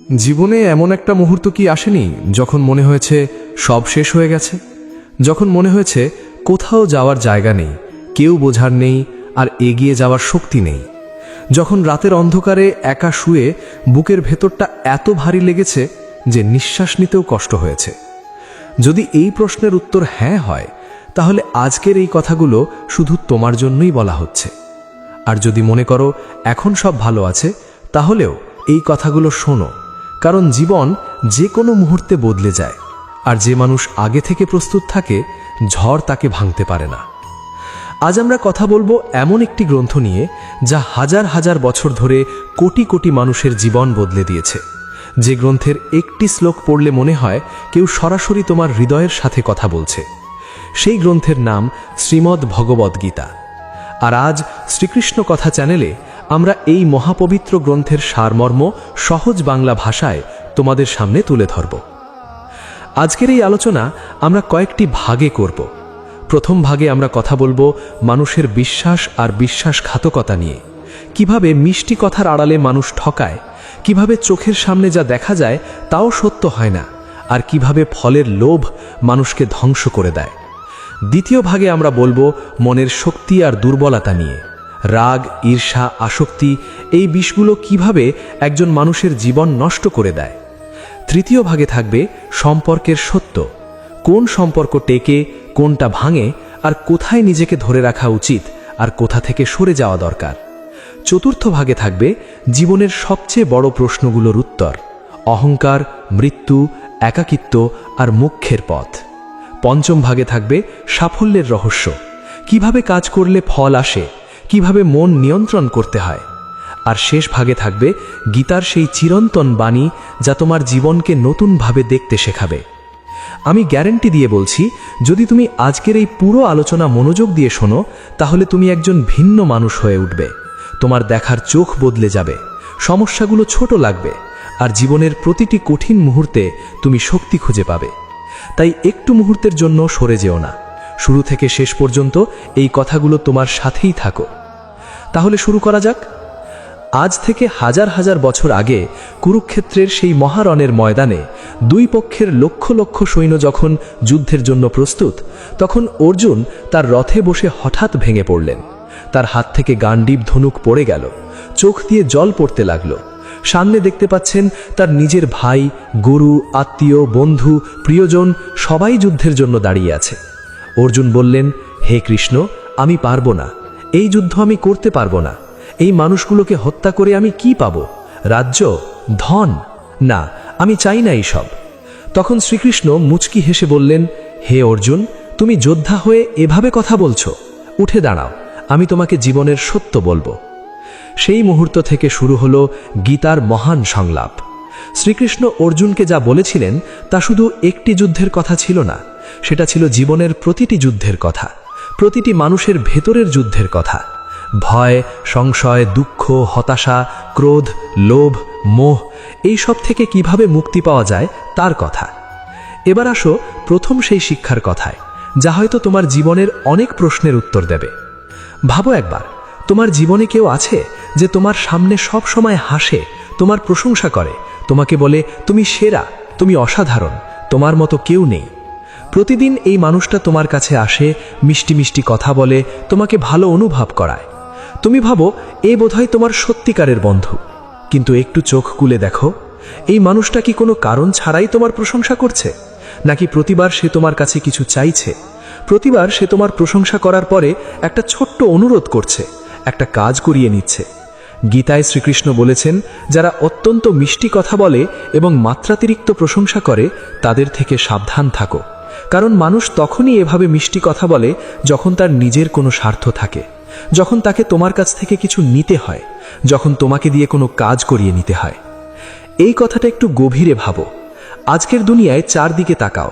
জীবনে এমন একটা মুহূর্ত কি আসেনি যখন মনে হয়েছে সব শেষ হয়ে গেছে? যখন মনে হয়েছে কোথাও যাওয়ার জায়গা নেই, কেউ বোঝার নেই, আর এগিয়ে যাওয়ার শক্তি নেই? যখন রাতের অন্ধকারে একা শুয়ে বুকের ভেতরটা এত ভারী লেগেছে যে নিঃশ্বাস নিতেও কষ্ট হয়েছে? যদি এই প্রশ্নের উত্তর হ্যাঁ হয়, তাহলে আজকের এই কথাগুলো শুধু তোমার জন্যই বলা হচ্ছে। আর যদি মনে করো এখন সব ভালো আছে, তাহলেও এই কথাগুলো শোনো, কারণ জীবন যে কোনো মুহূর্তে বদলে যায়, আর যে মানুষ আগে থেকে প্রস্তুত থাকে ঝড় তাকে ভাঙতে পারে না। আজ আমরা কথা বলবো এমন একটি গ্রন্থ নিয়ে যা হাজার হাজার বছর ধরে কোটি কোটি মানুষের জীবন বদলে দিয়েছে। যে গ্রন্থের একটি শ্লোক পড়লে মনে হয় কেউ সরাসরি তোমার হৃদয়ের সাথে কথা বলছে। সেই গ্রন্থের নাম শ্রীমদ্ ভগবদ্গীতা। আর আজ শ্রীকৃষ্ণ কথা চ্যানেলে আমরা এই মহাপবিত্র গ্রন্থের সারমর্ম সহজ বাংলা ভাষায় তোমাদের সামনে তুলে ধরব। আজকের এই আলোচনা আমরা কয়েকটি ভাগে করব। প্রথম ভাগে আমরা কথা বলবো মানুষের বিশ্বাস আর বিশ্বাসঘাতকতা নিয়ে, কিভাবে মিষ্টি কথার আড়ালে মানুষ ঠকায়, কিভাবে চোখের সামনে যা দেখা যায় তাও সত্য হয় না, আর কিভাবে ফলের লোভ মানুষকে ধ্বংস করে দেয়। দ্বিতীয় ভাগে আমরা বলবো মনের শক্তি আর দুর্বলতা নিয়ে, রাগ, ঈর্ষা, আসক্তি, এই বিষগুলো কিভাবে একজন মানুষের জীবন নষ্ট করে দেয়। তৃতীয় ভাগে থাকবে সম্পর্কের সত্য, কোন সম্পর্ক টেকে, কোনটা ভাঙে, আর কোথায় নিজেকে ধরে রাখা উচিত আর কোথা থেকে সরে যাওয়া দরকার। চতুর্থ ভাগে থাকবে জীবনের সবচেয়ে বড় প্রশ্নগুলোর উত্তর, অহংকার, মৃত্যু, একাকিত্ব আর মুখ্যের পথ। পঞ্চম ভাগে থাকবে সাফল্যের রহস্য, কিভাবে কাজ করলে ফল আসে, কিভাবে মন নিয়ন্ত্রণ করতে হয়। আর শেষ ভাগে থাকবে গীতার সেই চিরন্তন বাণী যা তোমার জীবনকে নতুনভাবে দেখতে শেখাবে। আমি গ্যারান্টি দিয়ে বলছি, যদি তুমি আজকের এই পুরো আলোচনা মনোযোগ দিয়ে শোনো, তাহলে তুমি একজন ভিন্ন মানুষ হয়ে উঠবে। তোমার দেখার চোখ বদলে যাবে, সমস্যাগুলো ছোট লাগবে, আর জীবনের প্রতিটি কঠিন মুহূর্তে তুমি শক্তি খুঁজে পাবে। তাই একটু মুহূর্তের জন্য সরে যেও না, শুরু থেকে শেষ পর্যন্ত এই কথাগুলো তোমার সাথেই থাকো। তাহলে শুরু করা যাক। আজ থেকে হাজার হাজার বছর আগে কুরুক্ষেত্রের সেই মহারণের ময়দানে দুই পক্ষের লক্ষ লক্ষ সৈন্য যখন যুদ্ধের জন্য প্রস্তুত, তখন অর্জুন তার রথে বসে হঠাৎ ভেঙে পড়লেন। তার হাত থেকে গান্ডীব ধনুক পড়ে গেল, চোখ দিয়ে জল পড়তে লাগলো। সামনে দেখতে পাচ্ছেন তার নিজের ভাই, গুরু, আত্মীয়, বন্ধু, প্রিয়জন সবাই যুদ্ধের জন্য দাঁড়িয়ে আছে। অর্জুন বললেন, হে কৃষ্ণ, আমি পারবো না, এই যুদ্ধ আমি করতে পারবো না। এই মানুষগুলোকে হত্যা করে আমি কি পাবো? রাজ্য, ধন? না, আমি চাই না এইসব। তখন শ্রীকৃষ্ণ মুচকি হেসে বললেন, হে অর্জুন, তুমি যোদ্ধা হয়ে এভাবে কথা বলছো? উঠে দাঁড়াও, আমি তোমাকে জীবনের সত্য বলবো। সেই মুহূর্ত থেকে শুরু হলো গীতার মহান সংলাপ। শ্রীকৃষ্ণ অর্জুনকে যা বলেছিলেন তা শুধু একটি যুদ্ধের কথা ছিল না, সেটা ছিল জীবনের প্রতিটি যুদ্ধের কথা, প্রতিটি মানুষের ভেতরের যুদ্ধের কথা। ভয়, সংশয়, দুঃখ, হতাশা, ক্রোধ, লোভ, মোহ, এই সব থেকে কিভাবে মুক্তি পাওয়া যায় তার কথা। এবার আসো প্রথম সেই শিক্ষার কথায়, যা হয়তো তোমার জীবনের অনেক প্রশ্নের উত্তর দেবে। ভাবো একবার, তোমার জীবনে কেউ আছে যে তোমার সামনে সব সময় হাসে, তোমার প্রশংসা করে, তোমাকে বলে তুমি সেরা, তুমি অসাধারণ, তোমার মতো কেউ নেই। প্রতিদিন এই মানুষটা তোমার কাছে আসে, মিষ্টি মিষ্টি কথা বলে, তোমাকে ভালো অনুভব করায়। তুমি ভাবো এ বোধহয় তোমার সত্যিকারের বন্ধু। কিন্তু একটু চোখ খুলে দেখো, এই মানুষটা কি কোনো কারণ ছাড়াই তোমার প্রশংসা করছে, নাকি প্রতিবার সে তোমার কাছে কিছু চাইছে? প্রতিবার সে তোমার প্রশংসা করার পরে একটা ছোট্ট অনুরোধ করছে, একটা কাজ করিয়ে নিচ্ছে। গীতায় শ্রীকৃষ্ণ বলেছেন, যারা অত্যন্ত মিষ্টি কথা বলে এবং মাত্রাতিরিক্ত প্রশংসা করে তাদের থেকে সাবধান থাকো, কারণ মানুষ তখনই এভাবে মিষ্টি কথা বলে যখন তার নিজের কোনো স্বার্থ থাকে, যখন তাকে তোমার কাছ থেকে কিছু নিতে হয়, যখন তোমাকে দিয়ে কোনো কাজ করিয়ে নিতে হয়। এই কথাটা একটু গভীরে ভাবো। আজকের দুনিয়ায় চারদিকে তাকাও,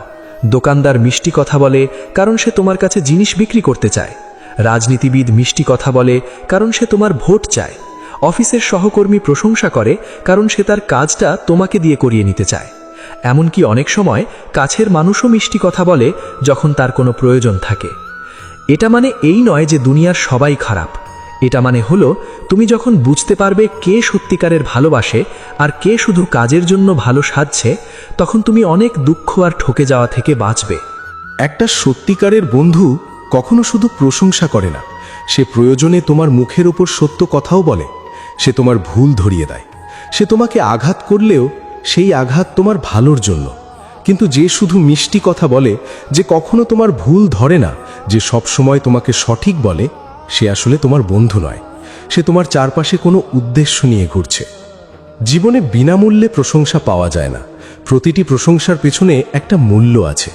দোকানদার মিষ্টি কথা বলে কারণ সে তোমার কাছে জিনিস বিক্রি করতে চায়, রাজনীতিবিদ মিষ্টি কথা বলে কারণ সে তোমার ভোট চায়, অফিসের সহকর্মী প্রশংসা করে কারণ সে তার কাজটা তোমাকে দিয়ে করিয়ে নিতে চায়। এমনকি অনেক সময় কাছের মানুষও মিষ্টি কথা বলে যখন তার কোনো প্রয়োজন থাকে। এটা মানে এই নয় যে দুনিয়ার সবাই খারাপ, এটা মানে হলো তুমি যখন বুঝতে পারবে কে সত্যিকারের ভালোবাসে আর কে শুধু কাজের জন্য ভালো সাজছে, তখন তুমি অনেক দুঃখ আর ঠকে যাওয়া থেকে বাঁচবে। একটা সত্যিকারের বন্ধু কখনো শুধু প্রশংসা করে না, সে প্রয়োজনে তোমার মুখের ওপর সত্য কথাও বলে। সে তোমার ভুল ধরিয়ে দেয়। সে তোমাকে আঘাত করলেও সেই আঘাত তোমার ভালোর জন্য। কিন্তু যে শুধু মিষ্টি কথা বলে, যে কখনো তোমার ভুল ধরে না, যে সবসময় তোমাকে সঠিক বলে, সে আসলে তোমার বন্ধু নয়। সে তোমার চারপাশে কোনো উদ্দেশ্য নিয়ে ঘুরছে। জীবনে বিনামূল্যে প্রশংসা পাওয়া যায় না। প্রতিটি প্রশংসার পেছনে একটা মূল্য আছে।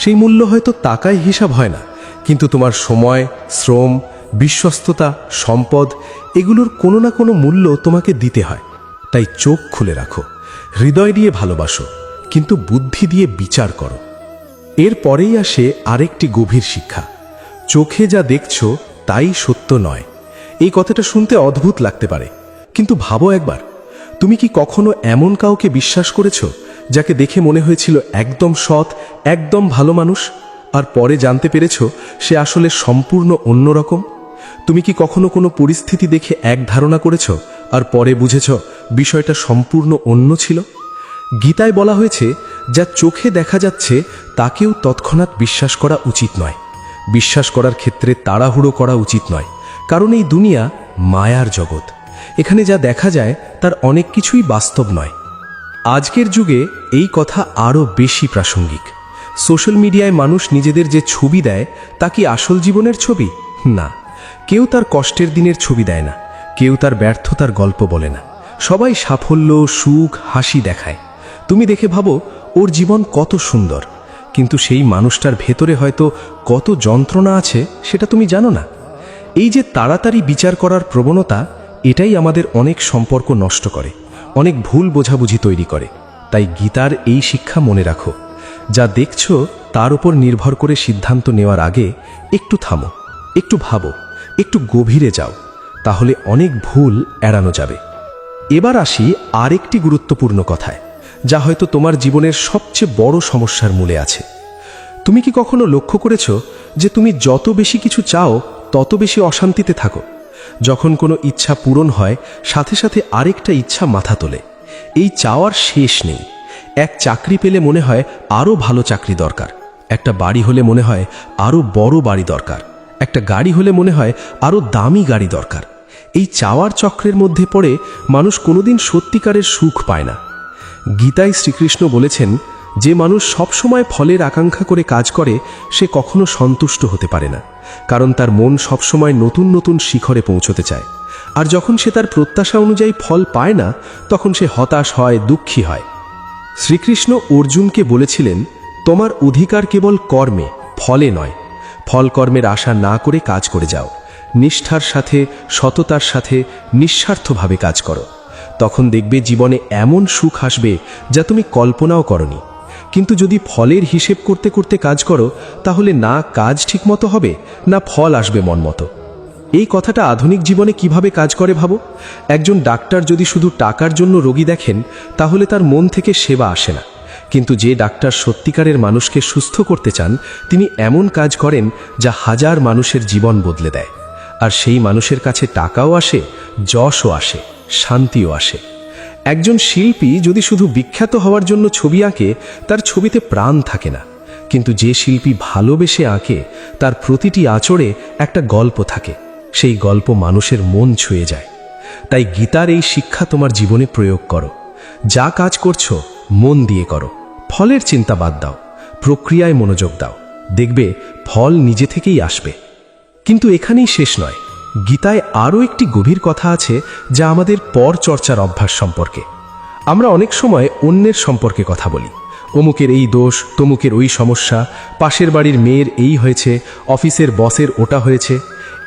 সেই মূল্য হয়তো টাকায় হিসাব হয় না, কিন্তু তোমার সময়, শ্রম, বিশ্বস্ততা, সম্পদ, এগুলোর কোনো না কোনো মূল্য তোমাকে দিতে হয়। তাই চোখ খুলে রাখো, হৃদয় দিয়ে ভালোবাসো, কিন্তু বুদ্ধি দিয়ে বিচার করো। এর পরেই আসে আরেকটি গভীর শিক্ষা। চোখে যা দেখছো তাই সত্য নয়। এই কথাটা শুনতে অদ্ভুত লাগতে পারে, কিন্তু ভাবো একবার, তুমি কি কখনো এমন কাউকে বিশ্বাস করেছো যাকে দেখে মনে হয়েছিল একদম সৎ, একদম ভালো মানুষ, আর পরে জানতে পেরেছো সে আসলে সম্পূর্ণ অন্যরকম? তুমি কি কখনো কোনো পরিস্থিতি দেখে এক ধারণা করেছো আর পরে বুঝেছো বিষয়টা সম্পূর্ণ অন্য ছিল? গীতায় বলা হয়েছে, যা চোখে দেখা যাচ্ছে তাকেও তৎক্ষণাৎ বিশ্বাস করা উচিত নয়। বিশ্বাস করার ক্ষেত্রে তাড়াহুড়ো করা উচিত নয়, কারণ এই দুনিয়া মায়ার জগৎ। এখানে যা দেখা যায় তার অনেক কিছুই বাস্তব নয়। আজকের যুগে এই কথা আরও বেশি প্রাসঙ্গিক। সোশ্যাল মিডিয়ায় মানুষ নিজেদের যে ছবি দেয় তা কি আসল জীবনের ছবি? না। কেউ তার কষ্টের দিনের ছবি দেয় না, কেউ তার ব্যর্থতার গল্প বলে না। সবাই সাফল্য, সুখ, হাসি দেখায়। তুমি দেখে ভাবো ওর জীবন কত সুন্দর, কিন্তু সেই মানুষটার ভেতরে হয়তো কত যন্ত্রণা আছে সেটা তুমি জানো না। এই যে তাড়াতাড়ি বিচার করার প্রবণতা, এটাই আমাদের অনেক সম্পর্ক নষ্ট করে, অনেক ভুল বোঝাবুঝি তৈরি করে। তাই গীতার এই শিক্ষা মনে রাখো, যা দেখছো তার উপর নির্ভর করে সিদ্ধান্ত নেওয়ার আগে একটু থামো, একটু ভাবো, একটু গভীরে যাও, তাহলে অনেক ভুল এড়ানো যাবে। এবার আসি আরেকটি গুরুত্বপূর্ণ কথায়, যা হয়তো তোমার জীবনের সবচেয়ে বড় সমস্যার মূলে আছে। তুমি কি কখনো লক্ষ্য করেছো যে তুমি যত বেশি কিছু চাও তত বেশি অশান্তিতে থাকো? যখন কোনো ইচ্ছা পূরণ হয়, সাথে সাথে আরেকটা ইচ্ছা মাথা তোলে। এই চাওয়ার শেষ নেই। এক চাকরি পেলে মনে হয় আরও ভালো চাকরি দরকার, একটা বাড়ি হলে মনে হয় আরও বড় বাড়ি দরকার, একটা গাড়ি হলে মনে হয় আরও দামি গাড়ি দরকার। এই চাওয়ার চক্রের মধ্যে পড়ে মানুষ কোনোদিন সত্যিকারের সুখ পায় না। গীতায় শ্রীকৃষ্ণ বলেছেন, যে মানুষ সবসময় ফলের আকাঙ্ক্ষা করে কাজ করে সে কখনো সন্তুষ্ট হতে পারে না, কারণ তার মন সবসময় নতুন নতুন শিখরে পৌঁছতে চায়। আর যখন সে তার প্রত্যাশা অনুযায়ী ফল পায় না, তখন সে হতাশ হয়, দুঃখী হয়। শ্রীকৃষ্ণ অর্জুনকে বলেছিলেন, তোমার অধিকার কেবল কর্মে, ফলে নয়। ফল কর্মের আশা না করে কাজ করে যাও, নিষ্ঠার সাথে, সততার সাথে, নিঃস্বার্থভাবে কাজ করো। তখন দেখবে জীবনে এমন সুখ আসবে যা তুমি কল্পনাও করনি। কিন্তু যদি ফলের হিসেব করতে করতে কাজ করো, তাহলে না কাজ ঠিকমতো হবে, না ফল আসবে মন মতো। এই কথাটা আধুনিক জীবনে কিভাবে কাজ করে ভাবো। একজন ডাক্তার যদি শুধু টাকার জন্য রোগী দেখেন, তাহলে তার মন থেকে সেবা আসে না। কিন্তু যে ডাক্তার সত্যিকারের মানুষকে সুস্থ করতে চান, তিনি এমন কাজ করেন যা হাজার মানুষের জীবন বদলে দেয়। আর সেই মানুষের কাছে টাকাও আসে, যশও আসে, শান্তিও আসে। একজন শিল্পী যদি শুধু বিখ্যাত হওয়ার জন্য ছবি আঁকে, তার ছবিতে প্রাণ থাকে না। কিন্তু যে শিল্পী ভালোবেসে আঁকে, তার প্রতিটি আঁচড়ে একটা গল্প থাকে। সেই গল্প মানুষের মন ছুঁয়ে যায়। তাই গীতার এই শিক্ষা তোমার জীবনে প্রয়োগ করো। যা কাজ করছো মন দিয়ে করো, ফলের চিন্তা বাদ দাও, প্রক্রিয়ায় মনোযোগ দাও, দেখবে ফল নিজে থেকেই আসবে। কিন্তু এখানেই শেষ নয়। গীতায় আরও একটি গভীর কথা আছে, যা আমাদের পরচর্চার অভ্যাস সম্পর্কে। আমরা অনেক সময় অন্যের সম্পর্কে কথা বলি, অমুকের এই দোষ, তমুকের ওই সমস্যা, পাশের বাড়ির মেয়ের এই হয়েছে, অফিসের বসের ওটা হয়েছে।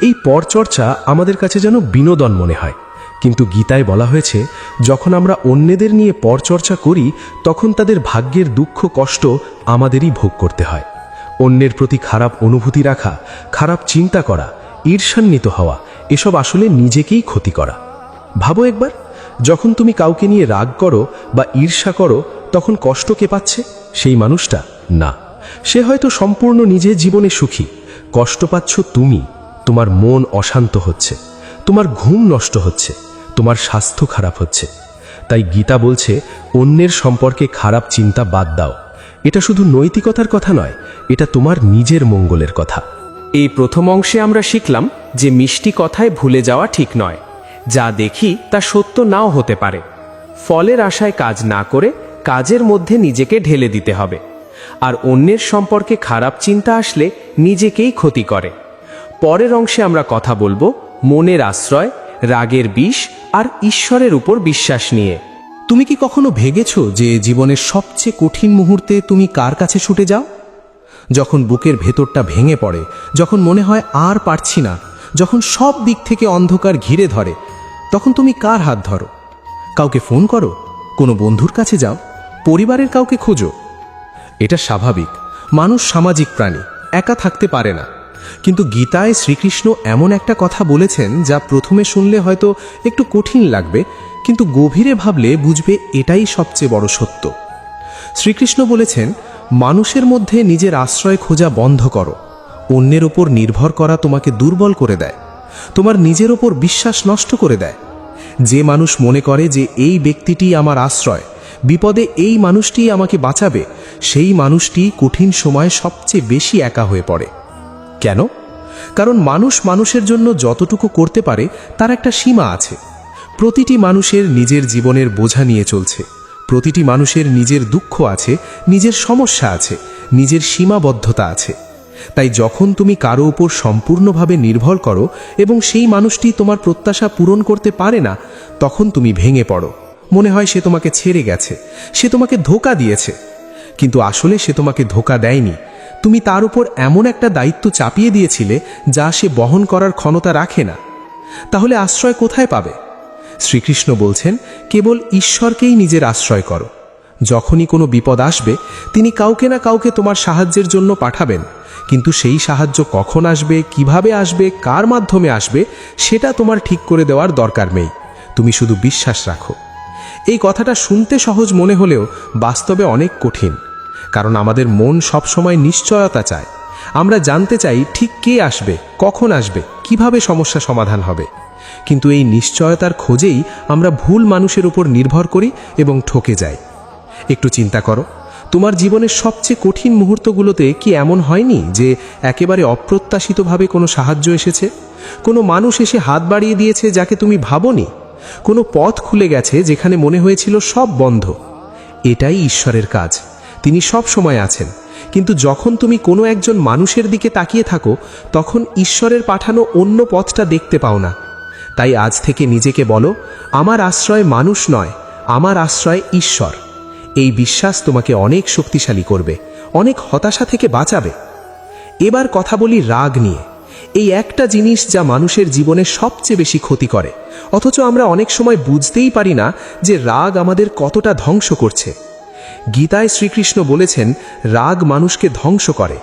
এই পরচর্চা আমাদের কাছে যেন বিনোদন মনে হয়, কিন্তু গীতায় বলা হয়েছে, যখন আমরা অন্যদের নিয়ে পরচর্চা করি, তখন তাদের ভাগ্যের দুঃখ কষ্ট আমাদেরই ভোগ করতে হয়। অন্যের প্রতি খারাপ অনুভূতি রাখা, খারাপ চিন্তা করা, ঈর্ষান্বিত হওয়া, এসব আসলে নিজেকেই ক্ষতি করা। ভাবো একবার, যখন তুমি কাউকে নিয়ে রাগ করো বা ঈর্ষা করো, তখন কষ্ট কে পাচ্ছে? সেই মানুষটা না, সে হয়তো সম্পূর্ণ নিজের জীবনে সুখী। কষ্ট পাচ্ছ তুমি, তোমার মন অশান্ত হচ্ছে, তোমার ঘুম নষ্ট হচ্ছে, তোমার স্বাস্থ্য খারাপ হচ্ছে। তাই গীতা বলছে, অন্যের সম্পর্কে খারাপ চিন্তা বাদ দাও। এটা শুধু নৈতিকতার কথা নয়, এটা তোমার নিজের মঙ্গলের কথা। এই প্রথম অংশে আমরা শিখলাম যে মিষ্টি কথায় ভুলে যাওয়া ঠিক নয়। যা দেখি তা সত্য নাও হতে পারে। ফলের আশায় কাজ না করে কাজের মধ্যে নিজেকে ঢেলে দিতে হবে। আর অন্যের সম্পর্কে খারাপ চিন্তা আসলে নিজেকেই ক্ষতি করে। পরের অংশে আমরা কথা বলবো মনের আশ্রয়, রাগের বিষ আর ঈশ্বরের উপর বিশ্বাস নিয়ে। তুমি কি কখনো ভেবেছো যে জীবনের সবচেয়ে কঠিন মুহূর্তে তুমি কার কাছে ছুটে যাও? যখন বুকের ভেতরটা ভেঙে পড়ে, যখন মনে হয় আর পারছি না, যখন সব দিক থেকে অন্ধকার ঘিরে ধরে, তখন তুমি কার হাত ধরো? কাউকে ফোন করো? কোনো বন্ধুর কাছে যাও? পরিবারের কাউকে খোঁজো? এটা স্বাভাবিক, মানুষ সামাজিক প্রাণী, একা থাকতে পারে না। কিন্তু গীতায় শ্রীকৃষ্ণ এমন একটা কথা বলেছেন যা প্রথমে শুনলে হয়তো একটু কঠিন লাগবে, কিন্তু গভীরে ভাবলে বুঝবে এটাই সবচেয়ে বড় সত্য। শ্রীকৃষ্ণ বলেছেন, মানুষের মধ্যে নিজের আশ্রয় খোঁজা বন্ধ করো। অন্যের ওপর নির্ভর করা তোমাকে দুর্বল করে দেয়, তোমার নিজের ওপর বিশ্বাস নষ্ট করে দেয়। যে মানুষ মনে করে যে এই ব্যক্তিটি আমার আশ্রয়, বিপদে এই মানুষটি আমাকে বাঁচাবে, সেই মানুষটি কঠিন সময়ে সবচেয়ে বেশি একা হয়ে পড়ে। কেন? কারণ মানুষ মানুষের জন্য যতটুকু করতে পারে তার একটা সীমা আছে। প্রতিটি মানুষের নিজের জীবনের বোঝা নিয়ে চলছে, প্রতিটি মানুষের নিজের দুঃখ আছে, নিজের সমস্যা আছে, নিজের সীমাবদ্ধতা আছে। তাই যখন তুমি কারো উপর সম্পূর্ণভাবে নির্ভর করো এবং সেই মানুষটি তোমার প্রত্যাশা পূরণ করতে পারে না, তখন তুমি ভেঙে পড়ো। মনে হয় সে তোমাকে ছেড়ে গেছে, সে তোমাকে ধোঁকা দিয়েছে। কিন্তু আসলে সে তোমাকে ধোঁকা দেয়নি, তুমি তার উপর এমন একটা দায়িত্ব চাপিয়ে দিয়েছিলে যা সে বহন করার ক্ষমতা রাখে না। তাহলে আশ্রয় কোথায় পাবে? শ্রীকৃষ্ণ বলছেন, কেবল ঈশ্বরকেই নিজের আশ্রয় করো। যখনই কোনো বিপদ আসবে, তিনি কাউকে না কাউকে তোমার সাহায্যের জন্য পাঠাবেন, কিন্তু সেই সাহায্য কখন আসবে, কিভাবে আসবে, কার মাধ্যমে আসবে, সেটা তোমার ঠিক করে দেওয়ার দরকার নেই। তুমি শুধু বিশ্বাস রাখো। এই কথাটা শুনতে সহজ মনে হলেও বাস্তবে অনেক কঠিন, কারণ আমাদের মন সবসময় নিশ্চয়তা চায়। আমরা জানতে চাই ঠিক কে আসবে, কখন আসবে, কিভাবে সমস্যা সমাধান হবে। কিন্তু এই নিশ্চয়তার খোঁজেই আমরা ভুল মানুষের উপর নির্ভর করি এবং ঠকে যাই। একটু চিন্তা করো, তোমার জীবনের সবচেয়ে কঠিন মুহূর্তগুলোতে কি এমন হয়নি যে একেবারে অপ্রত্যাশিতভাবে কোনো সাহায্য এসেছে? কোনো মানুষ এসে হাত বাড়িয়ে দিয়েছে যাকে তুমি ভাবোনি? কোনো পথ খুলে গেছে যেখানে মনে হয়েছিল সব বন্ধ? এটাই ঈশ্বরের কাজ। তিনি সব সময় আছেন, কিন্তু যখন তুমি কোনো একজন মানুষের দিকে তাকিয়ে থাকো, তখন ঈশ্বরের পাঠানো অন্য পথটা দেখতে পাও না। তাই আজ থেকে নিজেকে বলো, আমার আশ্রয় মানুষ নয়, আমার আশ্রয় ঈশ্বর। এই বিশ্বাস তোমাকে অনেক শক্তিশালী করবে, অনেক হতাশা থেকে বাঁচাবে। এবার কথা বলি রাগ নিয়ে। এই একটা জিনিস যা মানুষের জীবনে সবচেয়ে বেশি ক্ষতি করে, অথচ আমরা অনেক সময় বুঝতেই পারি না যে রাগ আমাদের কতটা ধ্বংস করছে। গীতায় শ্রীকৃষ্ণ বলেছেন, রাগ মানুষকে ধ্বংস করে।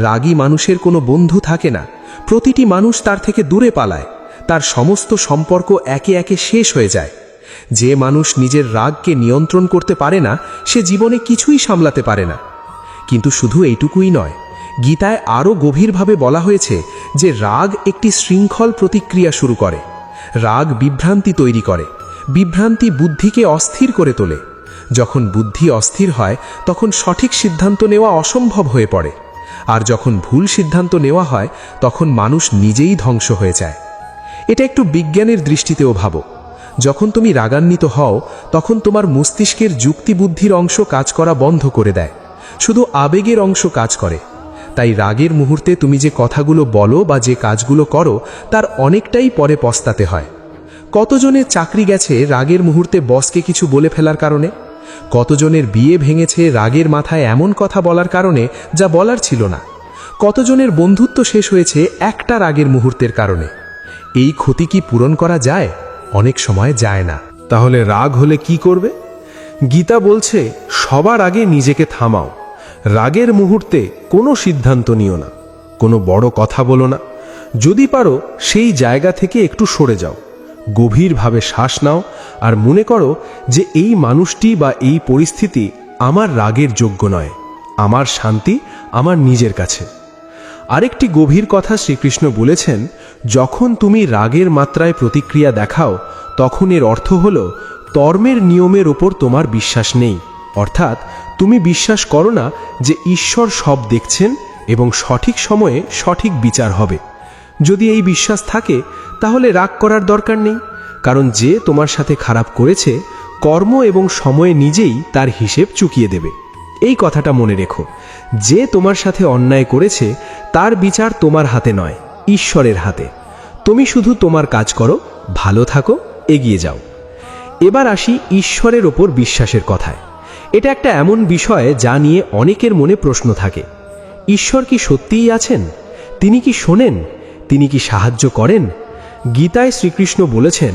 রাগী মানুষের কোনো বন্ধু থাকে না, প্রতিটি মানুষ তার থেকে দূরে পালায়, তার সমস্ত সম্পর্ক একে একে শেষ হয়ে যায়। যে মানুষ নিজের রাগকে নিয়ন্ত্রণ করতে পারে না, সে জীবনে কিছুই সামলাতে পারে না। কিন্তু শুধু এইটুকুই নয়, গীতায় আরও গভীরভাবে বলা হয়েছে যে রাগ একটি শৃঙ্খল প্রতিক্রিয়া শুরু করে। রাগ বিভ্রান্তি তৈরি করে, বিভ্রান্তি বুদ্ধিকে অস্থির করে তোলে। যখন বুদ্ধি অস্থির হয়, তখন সঠিক সিদ্ধান্ত নেওয়া অসম্ভব হয়ে পড়ে। আর যখন ভুল সিদ্ধান্ত নেওয়া হয়, তখন মানুষ নিজেই ধ্বংস হয়ে যায়। এটা একটু বিজ্ঞানের দৃষ্টিতেও ভাবো। যখন তুমি রাগান্বিত হও, তখন তোমার মস্তিষ্কের যুক্তিবুদ্ধির অংশ কাজ করা বন্ধ করে দেয়, শুধু আবেগের অংশ কাজ করে। তাই রাগের মুহূর্তে তুমি যে কথাগুলো বলো বা যে কাজগুলো করো, তার অনেকটাই পরে পস্তাতে হয়। কতজনের চাকরি গেছে রাগের মুহূর্তে বসকে কিছু বলে ফেলার কারণে? কতজনের বিয়ে ভেঙেছে রাগের মাথায় এমন কথা বলার কারণে যা বলার ছিল না? কতজনের বন্ধুত্ব শেষ হয়েছে একটা রাগের মুহূর্তের কারণে? এই ক্ষতি কি পূরণ করা যায়? অনেক সময় যায় না। তাহলে রাগ হলে কি করবে? গীতা বলছে, সবার আগে নিজেকে থামাও। রাগের মুহূর্তে কোনো সিদ্ধান্ত নিও না, কোনো বড় কথা বলো না। যদি পারো সেই জায়গা থেকে একটু সরে যাও, গভীরভাবে শ্বাস নাও আর মনে করো যে এই মানুষটি বা এই পরিস্থিতি আমার রাগের যোগ্য নয়। আমার শান্তি আমার নিজের কাছে। আরেকটি গভীর কথা শ্রীকৃষ্ণ বলেছেন, যখন তুমি রাগের মাত্রায় প্রতিক্রিয়া দেখাও তখন এর অর্থ হল ধর্মের নিয়মের ওপর তোমার বিশ্বাস নেই, অর্থাৎ তুমি বিশ্বাস করো না যে ঈশ্বর সব দেখছেন এবং সঠিক সময়ে সঠিক বিচার হবে। যদি এই বিশ্বাস থাকে তাহলে রাগ করার দরকার নেই, কারণ যে তোমার সাথে খারাপ করেছে কর্ম এবং সময়ে নিজেই তার হিসেব চুকিয়ে দেবে। এই কথাটা মনে রেখো, যে তোমার সাথে অন্যায় করেছে তার বিচার তোমার হাতে নয়, ঈশ্বরের হাতে। তুমি শুধু তোমার কাজ করো, ভালো থাকো, এগিয়ে যাও। এবার আসি ঈশ্বরের ওপর বিশ্বাসের কথায়। এটা একটা এমন বিষয় যা নিয়ে অনেকের মনে প্রশ্ন থাকে। ঈশ্বর কি সত্যিই আছেন? তিনি কি শোনেন? তিনি কি সাহায্য করেন? গীতায় শ্রীকৃষ্ণ বলেছেন,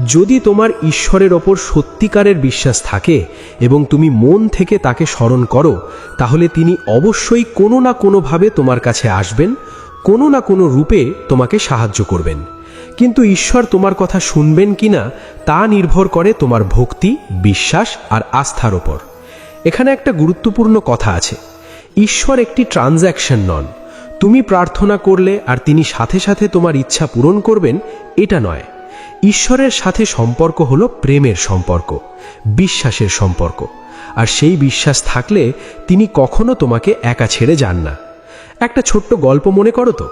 যদি তোমার ঈশ্বরের ওপর সত্যিকারের বিশ্বাস থাকে এবং তুমি মন থেকে তাকে স্মরণ করো, তাহলে তিনি অবশ্যই কোনো না কোনোভাবে তোমার কাছে আসবেন, কোনো না কোনো রূপে তোমাকে সাহায্য করবেন। কিন্তু ঈশ্বর তোমার কথা শুনবেন কিনা তা নির্ভর করে তোমার ভক্তি, বিশ্বাস আর আস্থার ওপর। এখানে একটা গুরুত্বপূর্ণ কথা আছে, ঈশ্বর একটি ট্রানজ্যাকশন নন। তুমি প্রার্থনা করলে আর তিনি সাথে সাথে তোমার ইচ্ছা পূরণ করবেন, এটা নয়। ঈশ্বরের সাথে সম্পর্ক হলো প্রেমের সম্পর্ক, বিশ্বাসের সম্পর্ক। আর সেই বিশ্বাস থাকলে তিনি কখনো তোমাকে একা ছেড়ে যান না। একটা ছোট্ট গল্প মনে করো তো,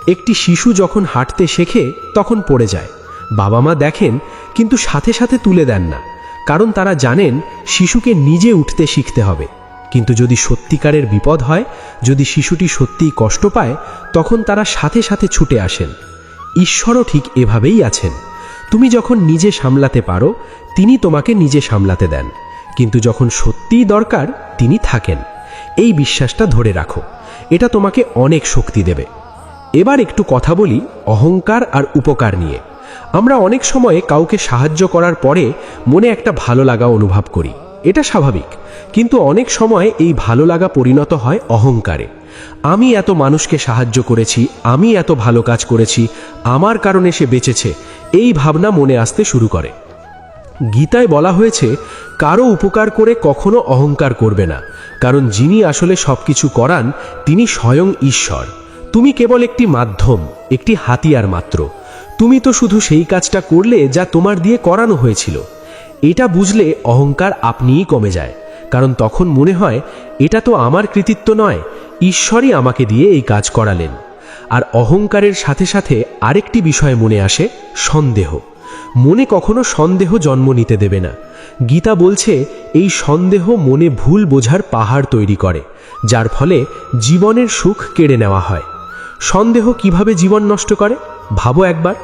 একটি শিশু যখন হাঁটতে শেখে তখন পড়ে যায়। বাবা মা দেখেন কিন্তু সাথে সাথে তুলে দেন না, কারণ তারা জানেন শিশুকে নিজে উঠতে শিখতে হবে। কিন্তু যদি সত্যিকারের বিপদ হয়, যদি শিশুটি সত্যিই কষ্ট পায়, তখন তারা সাথে সাথে ছুটে আসেন। ঈশ্বরও ঠিক এভাবেই আছেন। তুমি যখন নিজে সামলাতে পারো তিনি তোমাকে নিজে সামলাতে দেন, কিন্তু যখন সত্যিই দরকার তিনি থাকেন। এই বিশ্বাসটা ধরে রাখো, এটা তোমাকে অনেক শক্তি দেবে। এবার একটু কথা বলি অহংকার আর উপকার নিয়ে। আমরা অনেক সময় কাউকে সাহায্য করার পরে মনে একটা ভালো লাগা অনুভব করি, এটা স্বাভাবিক। কিন্তু অনেক সময় এই ভালো লাগা পরিণত হয় অহংকারে। আমি এত মানুষকে সাহায্য করেছি, আমি এত ভালো কাজ করেছি, আমার কারণে সে বেঁচেছে, এই ভাবনা মনে আসতে শুরু করে। গীতায় বলা হয়েছে, কারো উপকার করে কখনো অহংকার করবে না, কারণ যিনি আসলে সবকিছু করান তিনি স্বয়ং ঈশ্বর। তুমি কেবল একটি মাধ্যম, একটি হাতিয়ার মাত্র। তুমি তো শুধু সেই কাজটা করলে যা তোমার দিয়ে করানো হয়েছিল। এটা বুঝলে অহংকার আপনিই কমে যায়, কারণ তখন মনে হয় এটা তো আমার কৃতিত্ব নয়, ঈশ্বরই আমাকে দিয়ে এই কাজ করালেন। আর অহংকারের সাথে সাথে আরেকটি বিষয় মনে আসে, সন্দেহ। মনে কখনো সন্দেহ জন্ম নিতে দেবে না। গীতা বলছে এই সন্দেহ মনে ভুল বোঝার পাহাড় তৈরি করে, যার ফলে জীবনের সুখ কেড়ে নেওয়া হয়। সন্দেহ কিভাবে জীবন নষ্ট করে ভাবো একবার।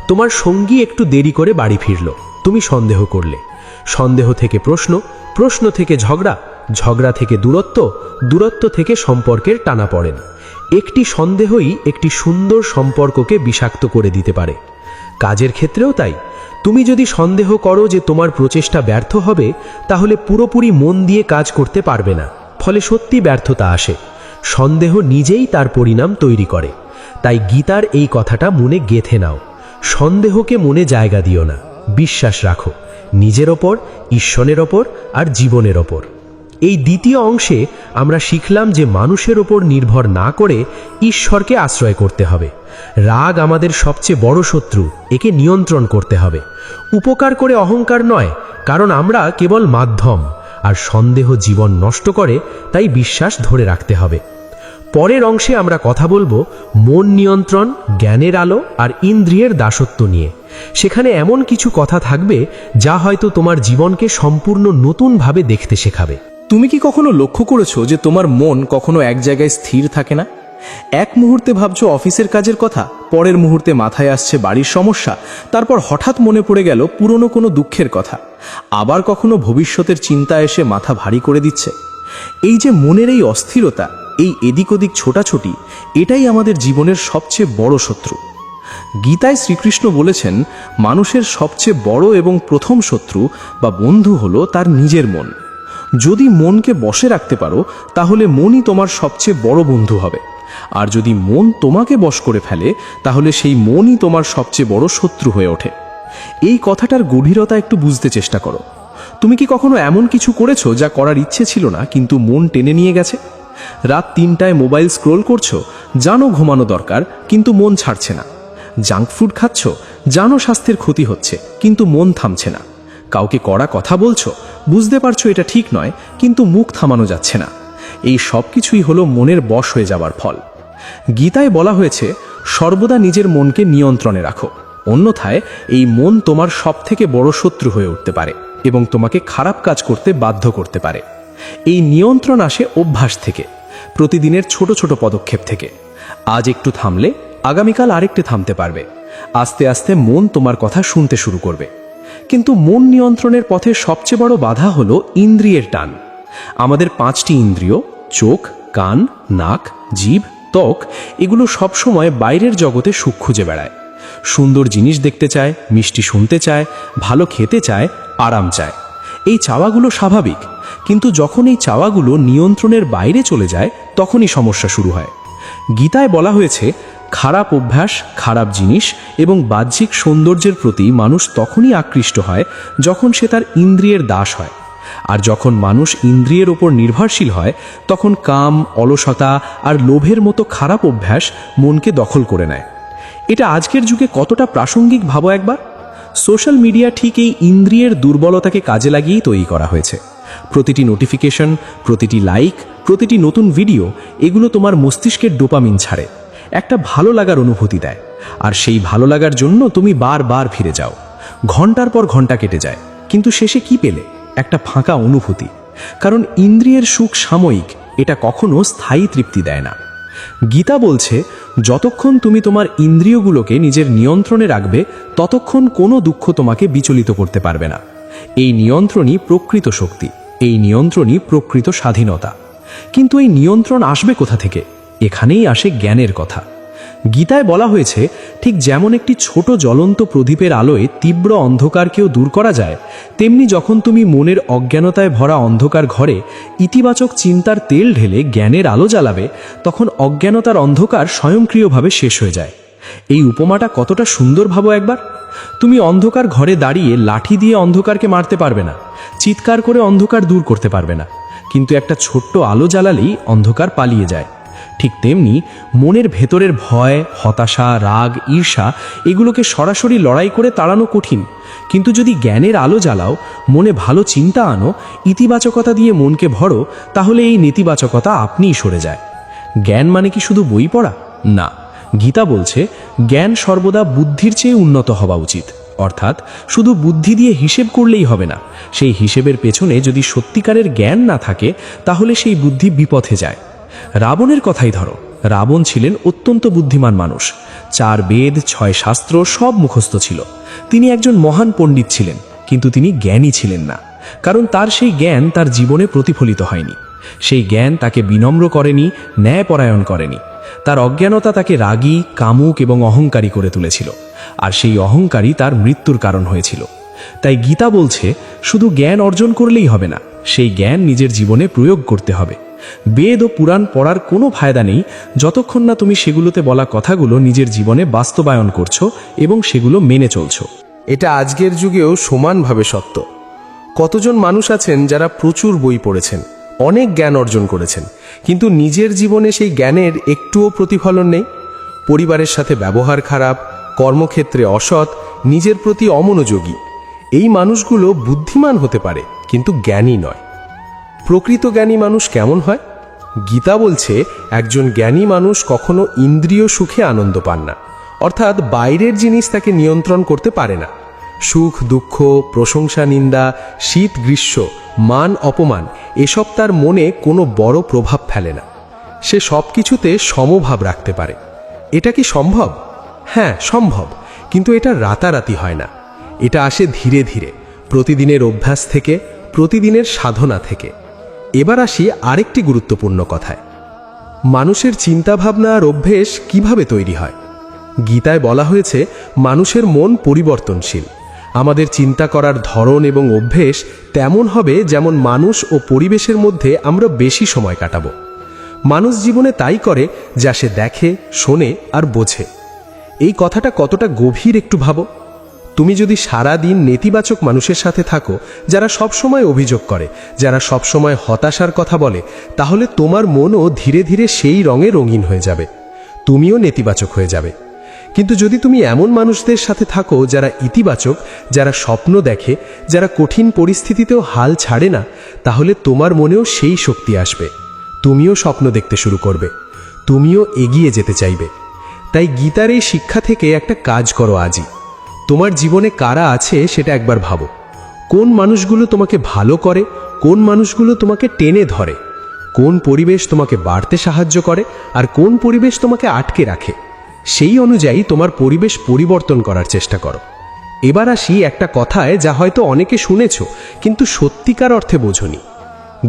তোমার সঙ্গী একটু দেরি করে বাড়ি ফিরল, তুমি সন্দেহ করলে। সন্দেহ থেকে প্রশ্ন, প্রশ্ন থেকে ঝগড়া, ঝগড়া থেকে দূরত্ব, দূরত্ব থেকে সম্পর্কের টানাপড়েন। একটি সন্দেহই একটি সুন্দর সম্পর্ককে বিষাক্ত করে দিতে পারে। কাজের ক্ষেত্রেও তাই। তুমি যদি সন্দেহ করো যে তোমার প্রচেষ্টা ব্যর্থ হবে, তাহলে পুরোপুরি মন দিয়ে কাজ করতে পারবে না, ফলে সত্যি ব্যর্থতা আসে। সন্দেহ নিজেই তার পরিণাম তৈরি করে। তাই গীতার এই কথাটা মনে গেঁথে নাও, সন্দেহকে মনে জায়গা দিও না, বিশ্বাস রাখো নিজের ওপর, ঈশ্বরের ওপর আর জীবনের ওপর। এই দ্বিতীয় অংশে আমরা শিখলাম যে মানুষের ওপর নির্ভর না করে ঈশ্বরকে আশ্রয় করতে হবে। রাগ আমাদের সবচেয়ে বড় শত্রু, একে নিয়ন্ত্রণ করতে হবে। উপকার করে অহংকার নয়, কারণ আমরা কেবল মাধ্যম। আর সন্দেহ জীবন নষ্ট করে, তাই বিশ্বাস ধরে রাখতে হবে। পরের অংশে আমরা কথা বলবো মন নিয়ন্ত্রণ, জ্ঞানের আলো আর ইন্দ্রিয়ের দাসত্ব নিয়ে। সেখানে এমন কিছু কথা থাকবে যা হয়তো তোমার জীবনকে সম্পূর্ণ নতুনভাবে দেখতে শেখাবে। তুমি কি কখনো লক্ষ্য করেছো যে তোমার মন কখনো এক জায়গায় স্থির থাকে না? এক মুহূর্তে ভাবছো অফিসের কাজের কথা, পরের মুহূর্তে মাথায় আসছে বাড়ির সমস্যা, তারপর হঠাৎ মনে পড়ে গেল পুরনো কোনো দুঃখের কথা। আবার কখনো ভবিষ্যতের চিন্তা এসে মাথা ভারী করে দিচ্ছে। এই যে মনের এই অস্থিরতা, এই এদিক ওদিক ছোটাছুটি, এটাই আমাদের জীবনের সবচেয়ে বড় শত্রু। গীতায় শ্রীকৃষ্ণ বলেছেন, মানুষের সবচেয়ে বড় এবং প্রথম শত্রু বা বন্ধু হলো তার নিজের মন। যদি মনকে বশে রাখতে পারো, তাহলে মনই তোমার সবচেয়ে বড় বন্ধু হবে। আর যদি মন তোমাকে বশ করে ফেলে, তাহলে সেই মনই তোমার সবচেয়ে বড় শত্রু হয়ে ওঠে। এই কথাটার গভীরতা একটু বুঝতে চেষ্টা করো। তুমি কি কখনো এমন কিছু করেছো যা করার ইচ্ছে ছিল না, কিন্তু মন টেনে নিয়ে গেছে? রাত 3টায় মোবাইল স্ক্রোল করছো, জানো ঘুমানো দরকার, কিন্তু মন ছাড়ছে না। জাঙ্ক ফুড খাচ্ছ, জানো স্বাস্থ্যের ক্ষতি হচ্ছে, কিন্তু মন থামছে না। কাউকে কড়া কথা বলছো, বুঝতে পারছো এটা ঠিক নয়, কিন্তু মুখ থামানো যাচ্ছে না। এই সব কিছুই হলো মনের বশ হয়ে যাওয়ার ফল। গীতায় বলা হয়েছে, সর্বদা নিজের মনকে নিয়ন্ত্রণে রাখো, অন্যথায় এই মন তোমার সবথেকে বড় শত্রু হয়ে উঠতে পারে এবং তোমাকে খারাপ কাজ করতে বাধ্য করতে পারে। এই নিয়ন্ত্রণ আসে অভ্যাস থেকে, প্রতিদিনের ছোট ছোট পদক্ষেপ থেকে। আজ একটু থামলে আগামীকাল আরেকটু থামতে পারবে। আস্তে আস্তে মন তোমার কথা শুনতে শুরু করবে। কিন্তু মন নিয়ন্ত্রণের পথে সবচেয়ে বড় বাধা হলো ইন্দ্রিয়ের টান। আমাদের 5টি ইন্দ্রিয়, চোখ, কান, নাক, জিভ, ত্বক, এগুলো সবসময় বাইরের জগতে সুখ খুঁজে বেড়ায়। সুন্দর জিনিস দেখতে চায়, মিষ্টি শুনতে চায়, ভালো খেতে চায়, আরাম চায়। এই চাওয়াগুলো স্বাভাবিক, কিন্তু যখন এই চাওয়াগুলো নিয়ন্ত্রণের বাইরে চলে যায় তখনই সমস্যা শুরু হয়। গীতায় বলা হয়েছে, খারাপ অভ্যাস, খারাপ জিনিস এবং বাহ্যিক সৌন্দর্যের প্রতি মানুষ তখনই আকৃষ্ট হয় যখন সে তার ইন্দ্রিয়ের দাস হয়। আর যখন মানুষ ইন্দ্রিয়ের ওপর নির্ভরশীল হয় তখন কাম, অলসতা আর লোভের মতো খারাপ অভ্যাস মনকে দখল করে নেয়। এটা আজকের যুগে কতটা প্রাসঙ্গিক ভাবো একবার। সোশ্যাল মিডিয়া ঠিক এই ইন্দ্রিয়ের দুর্বলতাকে কাজে লাগিয়েই তৈরি করা হয়েছে। প্রতিটি নোটিফিকেশন, প্রতিটি লাইক, প্রতিটি নতুন ভিডিও, এগুলো তোমার মস্তিষ্কের ডোপামিন ছাড়ে, একটা ভালো লাগার অনুভূতি দেয়। আর সেই ভালো লাগার জন্য তুমি বারবার ফিরে যাও। ঘন্টার পর ঘন্টা কেটে যায়, কিন্তু শেষে কি পেলে? একটা ফাঁকা অনুভূতি। কারণ ইন্দ্রিয়ের সুখ সাময়িক, এটা কখনো স্থায়ী তৃপ্তি দেয় না। গীতা বলছে, যতক্ষণ তুমি তোমার ইন্দ্রিয়গুলোকে নিজের নিয়ন্ত্রণে রাখবে ততক্ষণ কোনো দুঃখ তোমাকে বিচলিত করতে পারবে না। এই নিয়ন্ত্রণই প্রকৃত শক্তি, এই নিয়ন্ত্রণই প্রকৃত স্বাধীনতা। কিন্তু এই নিয়ন্ত্রণ আসবে কোথা থেকে? এখানেই আসে জ্ঞানের কথা। গীতায় বলা হয়েছে, ঠিক যেমন একটি ছোট জ্বলন্ত প্রদীপের আলোয় তীব্র অন্ধকারকেও দূর করা যায়, তেমনি যখন তুমি মনের অজ্ঞানতায় ভরা অন্ধকার ঘরে ইতিবাচক চিন্তার তেল ঢেলে জ্ঞানের আলো জ্বালাবে, তখন অজ্ঞানতার অন্ধকার স্বয়ংক্রিয়ভাবে শেষ হয়ে যায়। এই উপমাটা কতটা সুন্দর ভাবো একবার। তুমি অন্ধকার ঘরে দাঁড়িয়ে লাঠি দিয়ে অন্ধকারকে মারতে পারবে না, চিৎকার করে অন্ধকার দূর করতে পারবে না, কিন্তু একটা ছোট্ট আলো জ্বালালেই অন্ধকার পালিয়ে যায়। ঠিক তেমনি মনের ভেতরের ভয়, হতাশা, রাগ, ঈর্ষা, এগুলোকে সরাসরি লড়াই করে তাড়ানো কঠিন। কিন্তু যদি জ্ঞানের আলো জ্বালাও, মনে ভালো চিন্তা আনো, ইতিবাচকতা দিয়ে মনকে ভরো, তাহলে এই নেতিবাচকতা আপনিই সরে যায়। জ্ঞান মানে কি শুধু বই পড়া? না, গীতা বলছে, জ্ঞান সর্বদা বুদ্ধির চেয়ে উন্নত হওয়া উচিত। অর্থাৎ শুধু বুদ্ধি দিয়ে হিসেব করলেই হবে না, সেই হিসেবের পেছনে যদি সত্যিকারের জ্ঞান না থাকে তাহলে সেই বুদ্ধি বিপথে যায়। রাবণের কথাই ধরো, রাবণ ছিলেন অত্যন্ত বুদ্ধিমান মানুষ। 4 বেদ, 6 শাস্ত্র সব মুখস্থ ছিল। তিনি একজন মহান পণ্ডিত ছিলেন, কিন্তু তিনি জ্ঞানী ছিলেন না, কারণ তার সেই জ্ঞান তার জীবনে প্রতিফলিত হয়নি। সেই জ্ঞান তাকে বিনম্র করেনি, ন্যায়পরায়ণ করেনি। তার অজ্ঞানতা তাকে রাগী, কামুক এবং অহংকারী করে তুলেছিল, আর সেই অহংকারই তার মৃত্যুর কারণ হয়েছিল। তাই গীতা বলছে, শুধু জ্ঞান অর্জন করলেই হবে না, সেই জ্ঞান নিজের জীবনে প্রয়োগ করতে হবে। বেদ ও পুরাণ পড়ার কোনো ফায়দা নেই যতক্ষণ না তুমি সেগুলোতে বলা কথাগুলো নিজের জীবনে বাস্তবায়ন করছো এবং সেগুলো মেনে চলছো। এটা আজকের যুগেও সমানভাবে সত্য। কতজন মানুষ আছেন যারা প্রচুর বই পড়েছেন, অনেক জ্ঞান অর্জন করেছেন, কিন্তু নিজের জীবনে সেই জ্ঞানের একটুও প্রতিফলন নেই। পরিবারের সাথে ব্যবহার খারাপ, কর্মক্ষেত্রে অসৎ, নিজের প্রতি অমনোযোগী। এই মানুষগুলো বুদ্ধিমান হতে পারে, কিন্তু জ্ঞানী নয়। প্রকৃত জ্ঞানী মানুষ কেমন হয়? গীতা বলছে, একজন জ্ঞানী মানুষ কখনো ইন্দ্রিয় সুখে আনন্দ পান না, অর্থাৎ বাইরের জিনিস তাকে নিয়ন্ত্রণ করতে পারে না। সুখ, দুঃখ, প্রশংসা, নিন্দা, শীত, গ্রীষ্ম, মান, অপমান, এসব তার মনে কোনো বড় প্রভাব ফেলে না। সে সব কিছুতে সমভাব রাখতে পারে। এটা কি সম্ভব? হ্যাঁ, সম্ভব, কিন্তু এটা রাতারাতি হয় না। এটা আসে ধীরে ধীরে, প্রতিদিনের অভ্যাস থেকে, প্রতিদিনের সাধনা থেকে। এবার আসি আরেকটি গুরুত্বপূর্ণ কথায়। মানুষের চিন্তাভাবনা আর অভ্যেস কিভাবে তৈরি হয়? গীতায় বলা হয়েছে, মানুষের মন পরিবর্তনশীল। আমাদের চিন্তা করার ধরন এবং অভ্যেস তেমন হবে যেমন মানুষ ও পরিবেশের মধ্যে আমরা বেশি সময় কাটাবো। মানুষ জীবনে তাই করে যা সে দেখে, শোনে আর বোঝে। এই কথাটা কতটা গভীর একটু ভাবো। তুমি যদি সারা দিন নেতিবাচক মানুষের সাথে থাকো, যারা সবসময় অভিযোগ করে, যারা সবসময় হতাশার কথা বলে, তাহলে তোমার মনও ধীরে ধীরে সেই রঙে রঙিন হয়ে যাবে, তুমিও নেতিবাচক হয়ে যাবে। কিন্তু যদি তুমি এমন মানুষদের সাথে থাকো যারা ইতিবাচক, যারা স্বপ্ন দেখে, যারা কঠিন পরিস্থিতিতেও হাল ছাড়ে না, তাহলে তোমার মনেও সেই শক্তি আসবে। তুমিও স্বপ্ন দেখতে শুরু করবে, তুমিও এগিয়ে যেতে চাইবে। তাই গীতার এই শিক্ষা থেকে একটা কাজ করো আজই। তোমার জীবনে কারা আছে সেটা একবার ভাবো। কোন মানুষগুলো তোমাকে ভালো করে, কোন মানুষগুলো তোমাকে টেনে ধরে, কোন পরিবেশ তোমাকে বাড়তে সাহায্য করে আর কোন পরিবেশ তোমাকে আটকে রাখে। সেই অনুযায়ী তোমার পরিবেশ পরিবর্তন করার চেষ্টা করো। এবার আসি একটা কথায়, যা হয়তো অনেকে শুনেছ কিন্তু সত্যিকার অর্থে বোঝনি।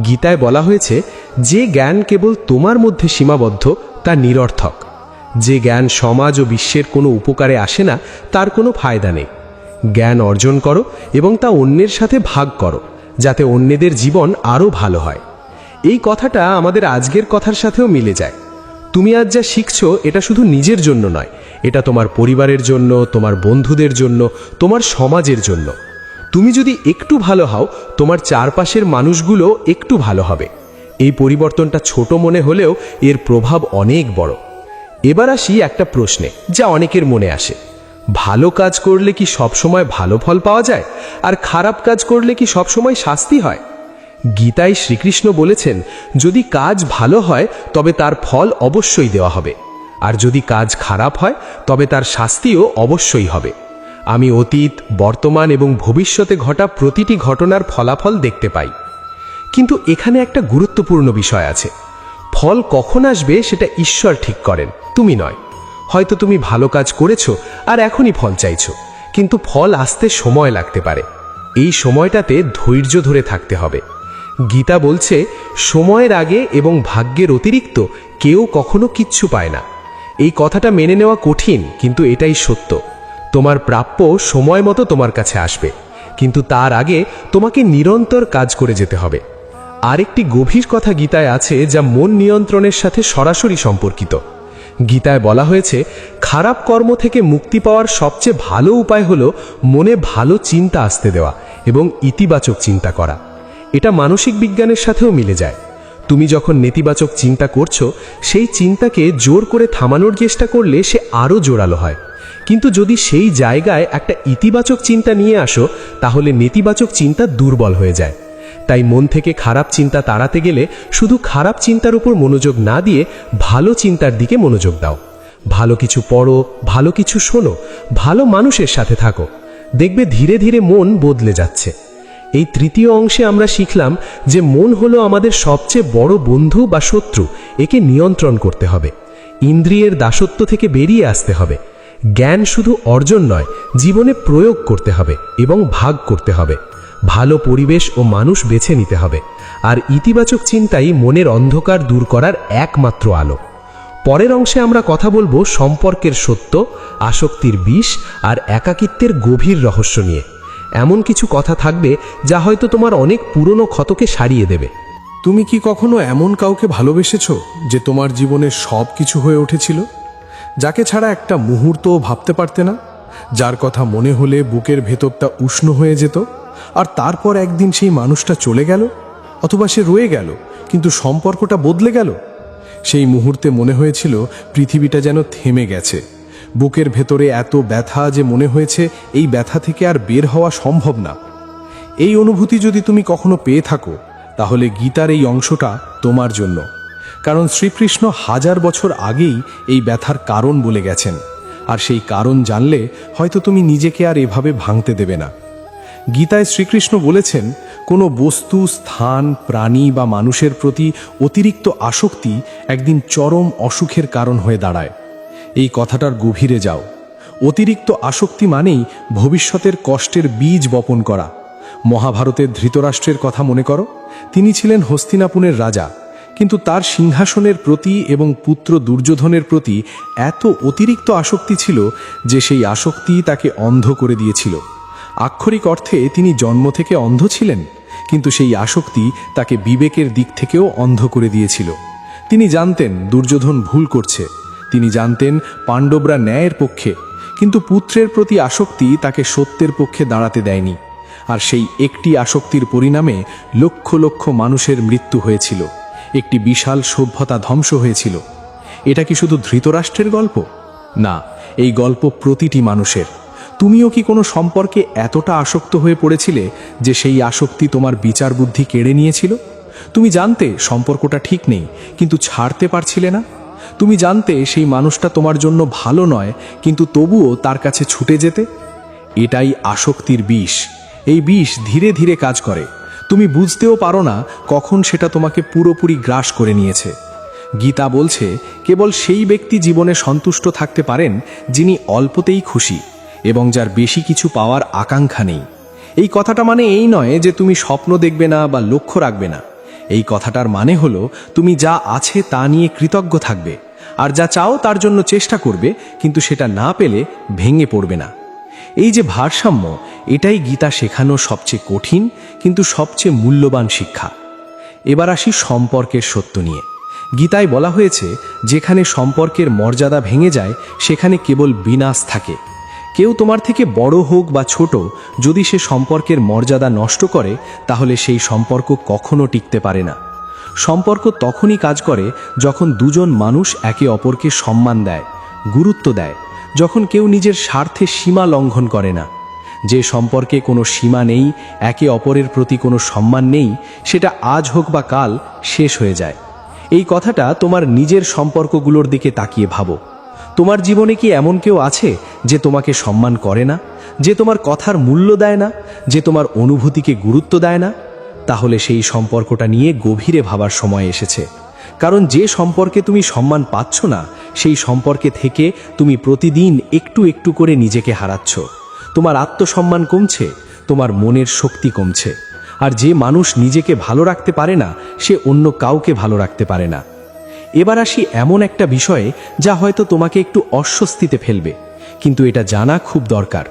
গীতায় বলা হয়েছে, যে জ্ঞান কেবল তোমার মধ্যে সীমাবদ্ধ তা নিরর্থক। যে জ্ঞান সমাজ ও বিশ্বের কোনো উপকারে আসে না, তার কোনো ফায়দা নেই। জ্ঞান অর্জন করো এবং তা অন্যের সাথে ভাগ করো, যাতে অন্যদের জীবন আরও ভালো হয়। এই কথাটা আমাদের আজকের কথার সাথেও মিলে যায়। তুমি আজ যা শিখছো, এটা শুধু নিজের জন্য নয়, এটা তোমার পরিবারের জন্য, তোমার বন্ধুদের জন্য, তোমার সমাজের জন্য। তুমি যদি একটু ভালো হও, তোমার চারপাশের মানুষগুলো একটু ভালো হবে। এই পরিবর্তনটা ছোট মনে হলেও এর প্রভাব অনেক বড়। এবার আসি একটা প্রশ্নে, যা অনেকের মনে আসে। ভালো কাজ করলে কি সবসময় ভালো ফল পাওয়া যায়, আর খারাপ কাজ করলে কি সবসময় শাস্তি হয়? গীতায় শ্রীকৃষ্ণ বলেছেন, যদি কাজ ভালো হয় তবে তার ফল অবশ্যই দেওয়া হবে, আর যদি কাজ খারাপ হয় তবে তার শাস্তিও অবশ্যই হবে। আমি অতীত, বর্তমান এবং ভবিষ্যতে ঘটা প্রতিটি ঘটনার ফলাফল দেখতে পাই। কিন্তু এখানে একটা গুরুত্বপূর্ণ বিষয় আছে। ফল কখন আসবে সেটা ঈশ্বর ঠিক করেন, তুমি নয়। হয়তো তুমি ভালো কাজ করেছো আর এখনই ফল চাইছো, কিন্তু ফল আসতে সময় লাগতে পারে। এই সময়টাতে ধৈর্য ধরে থাকতে হবে। গীতা বলছে, সময়ের আগে এবং ভাগ্যের অতিরিক্ত কেউ কখনো কিচ্ছু পায় না। এই কথাটা মেনে নেওয়া কঠিন, কিন্তু এটাই সত্য। তোমার প্রাপ্য সময় মতো তোমার কাছে আসবে, কিন্তু তার আগে তোমাকে নিরন্তর কাজ করে যেতে হবে। আরেকটি গভীর কথা গীতায় আছে, যা মন নিয়ন্ত্রণের সাথে সরাসরি সম্পর্কিত। গীতায় বলা হয়েছে, খারাপ কর্ম থেকে মুক্তি পাওয়ার সবচেয়ে ভালো উপায় হলো মনে ভালো চিন্তা আসতে দেওয়া এবং ইতিবাচক চিন্তা করা। এটা মানসিক বিজ্ঞানের সাথেও মিলে যায়। তুমি যখন নেতিবাচক চিন্তা করছো, সেই চিন্তাকে জোর করে থামানোর চেষ্টা করলে সে আরও জোরালো হয়। কিন্তু যদি সেই জায়গায় একটা ইতিবাচক চিন্তা নিয়ে আসো, তাহলে নেতিবাচক চিন্তা দুর্বল হয়ে যায়। তাই মন থেকে খারাপ চিন্তা তাড়াতে গেলে শুধু খারাপ চিন্তার উপর মনোযোগ না দিয়ে ভালো চিন্তার দিকে মনোযোগ দাও। ভালো কিছু পড়ো, ভালো কিছু শোনো, ভালো মানুষের সাথে থাকো। দেখবে ধীরে ধীরে মন বদলে যাচ্ছে। এই তৃতীয় অংশে আমরা শিখলাম যে মন হলো আমাদের সবচেয়ে বড় বন্ধু বা শত্রু। একে নিয়ন্ত্রণ করতে হবে, ইন্দ্রিয়ের দাসত্ব থেকে বেরিয়ে আসতে হবে। জ্ঞান শুধু অর্জন নয়, জীবনে প্রয়োগ করতে হবে এবং ভাগ করতে হবে। ভালো পরিবেশ ও মানুষ বেছে নিতে হবে, আর ইতিবাচক চিন্তাই মনের অন্ধকার দূর করার একমাত্র আলো। পরের অংশে আমরা কথা বলবো সম্পর্কের সত্য, আসক্তির বিষ আর একাকিত্বের গভীর রহস্য নিয়ে। এমন কিছু কথা থাকবে যা হয়তো তোমার অনেক পুরনো ক্ষতকে সারিয়ে দেবে। তুমি কি কখনো এমন কাউকে ভালোবেসেছো যে তোমার জীবনে সব কিছু হয়ে উঠেছিল? যাকে ছাড়া একটা মুহূর্তও ভাবতে পারতে না, যার কথা মনে হলে বুকের ভেতরটা উষ্ণ হয়ে যেত, আর তারপর একদিন সেই মানুষটা চলে গেল, অথবা সে রয়ে গেল কিন্তু সম্পর্কটা বদলে গেল। সেই মুহূর্তে মনে হয়েছিল পৃথিবীটা যেন থেমে গেছে। বুকের ভেতরে এত ব্যথা যে মনে হয়েছে এই ব্যথা থেকে আর বের হওয়া সম্ভব না। এই অনুভূতি যদি তুমি কখনো পেয়ে থাকো, তাহলে গীতার এই অংশটা তোমার জন্য। কারণ শ্রীকৃষ্ণ 1000 বছর আগেই এই ব্যথার কারণ বলে গেছেন, আর সেই কারণ জানলে হয়তো তুমি নিজেকে আর এভাবে ভাঙতে দেবে না। গীতায় শ্রীকৃষ্ণ বলেছেন, কোনো বস্তু, স্থান, প্রাণী বা মানুষের প্রতি অতিরিক্ত আসক্তি একদিন চরম অসুখের কারণ হয়ে দাঁড়ায়। এই কথাটার গভীরে যাও। অতিরিক্ত আসক্তি মানেই ভবিষ্যতের কষ্টের বীজ বপন করা। মহাভারতের ধৃতরাষ্ট্রের কথা মনে করো। তিনি ছিলেন হস্তিনাপুরের রাজা, কিন্তু তার সিংহাসনের প্রতি এবং পুত্র দুর্যোধনের প্রতি এত অতিরিক্ত আসক্তি ছিল যে সেই আসক্তি তাকে অন্ধ করে দিয়েছিল। আক্ষরিক অর্থে তিনি জন্ম থেকে অন্ধ ছিলেন, কিন্তু সেই আসক্তি তাকে বিবেকের দিক থেকেও অন্ধ করে দিয়েছিল। তিনি জানতেন দুর্যোধন ভুল করছে, তিনি জানতেন পাণ্ডবরা ন্যায়ের পক্ষে, কিন্তু পুত্রের প্রতি আসক্তি তাকে সত্যের পক্ষে দাঁড়াতে দেয়নি। আর সেই একটি আসক্তির পরিণামে লক্ষ লক্ষ মানুষের মৃত্যু হয়েছিল, একটি বিশাল সভ্যতা ধ্বংস হয়েছিল। এটা কি শুধু ধৃতরাষ্ট্রের গল্প? না, এই গল্প প্রতিটি মানুষের। তুমিও কি কোনো সম্পর্কে এতটা আসক্ত হয়ে পড়েছিলে যে সেই আসক্তি তোমার বিচার বুদ্ধি কেড়ে নিয়েছিল? তুমি জানতে সম্পর্কটা ঠিক নেই, কিন্তু ছাড়তে পারছিলে না। তুমি জানতে সেই মানুষটা তোমার জন্য ভালো নয়, কিন্তু তবুও তার কাছে ছুটে যেতে। এটাই আসক্তির বিষ। এই বিষ ধীরে ধীরে কাজ করে, তুমি বুঝতেও পারো না কখন সেটা তোমাকে পুরোপুরি গ্রাস করে নিয়েছে। গীতা বলছে, কেবল সেই ব্যক্তি জীবনে সন্তুষ্ট থাকতে পারেন যিনি অল্পতেই খুশি এবং যার বেশি কিছু পাওয়ার আকাঙ্ক্ষা নেই। এই কথাটা মানে এই নয় যে তুমি স্বপ্ন দেখবে না বা লক্ষ্য রাখবে না। এই কথাটার মানে হলো তুমি যা আছে তা নিয়ে কৃতজ্ঞ থাকবে, আর যা চাও তার জন্য চেষ্টা করবে, কিন্তু সেটা না পেলে ভেঙে পড়বে না। এই যে ভারসাম্য, এটাই গীতা শেখানো সবচেয়ে কঠিন কিন্তু সবচেয়ে মূল্যবান শিক্ষা। এবার আসি সম্পর্কের সত্য নিয়ে। গীতায় বলা হয়েছে, যেখানে সম্পর্কের মর্যাদা ভেঙে যায় সেখানে কেবল বিনাশ থাকে। কেউ তোমার থেকে বড় হোক বা ছোট, যদি সে সম্পর্কের মর্যাদা নষ্ট করে তাহলে সেই সম্পর্ক কখনো টিকতে পারে না। সম্পর্ক তখনই কাজ করে যখন দুজন মানুষ একে অপরকে সম্মান দেয়, গুরুত্ব দেয়, যখন কেউ নিজের স্বার্থে সীমা লঙ্ঘন করে না। যে সম্পর্কে কোনো সীমা নেই, একে অপরের প্রতি কোনো সম্মান নেই, সেটা আজ হোক বা কাল শেষ হয়ে যায়। এই কথাটা তোমার নিজের সম্পর্কগুলোর দিকে তাকিয়ে ভাবো। তোমার জীবনে কি এমন কেউ আছে যে তোমাকে সম্মান করে না, যে তোমার কথার মূল্য দেয় না, যে তোমার অনুভূতিকে গুরুত্ব দেয় না? তাহলে সেই সম্পর্কটা নিয়ে গভীরে ভাবার সময় এসেছে। কারণ যে সম্পর্কে তুমি সম্মান পাচ্ছ না, সেই সম্পর্কে থেকে তুমি প্রতিদিন একটু একটু করে নিজেকে হারাচ্ছ। তোমার আত্মসম্মান কমছে, তোমার মনের শক্তি কমছে। আর যে মানুষ নিজেকে ভালো রাখতে পারে না, সে অন্য কাউকে ভালো রাখতে পারে না। এবার আসি এমন একটা বিষয়ে যা হয়তো তোমাকে একটু অস্বস্তিতে ফেলবে, কিন্তু এটা জানা খুব দরকার।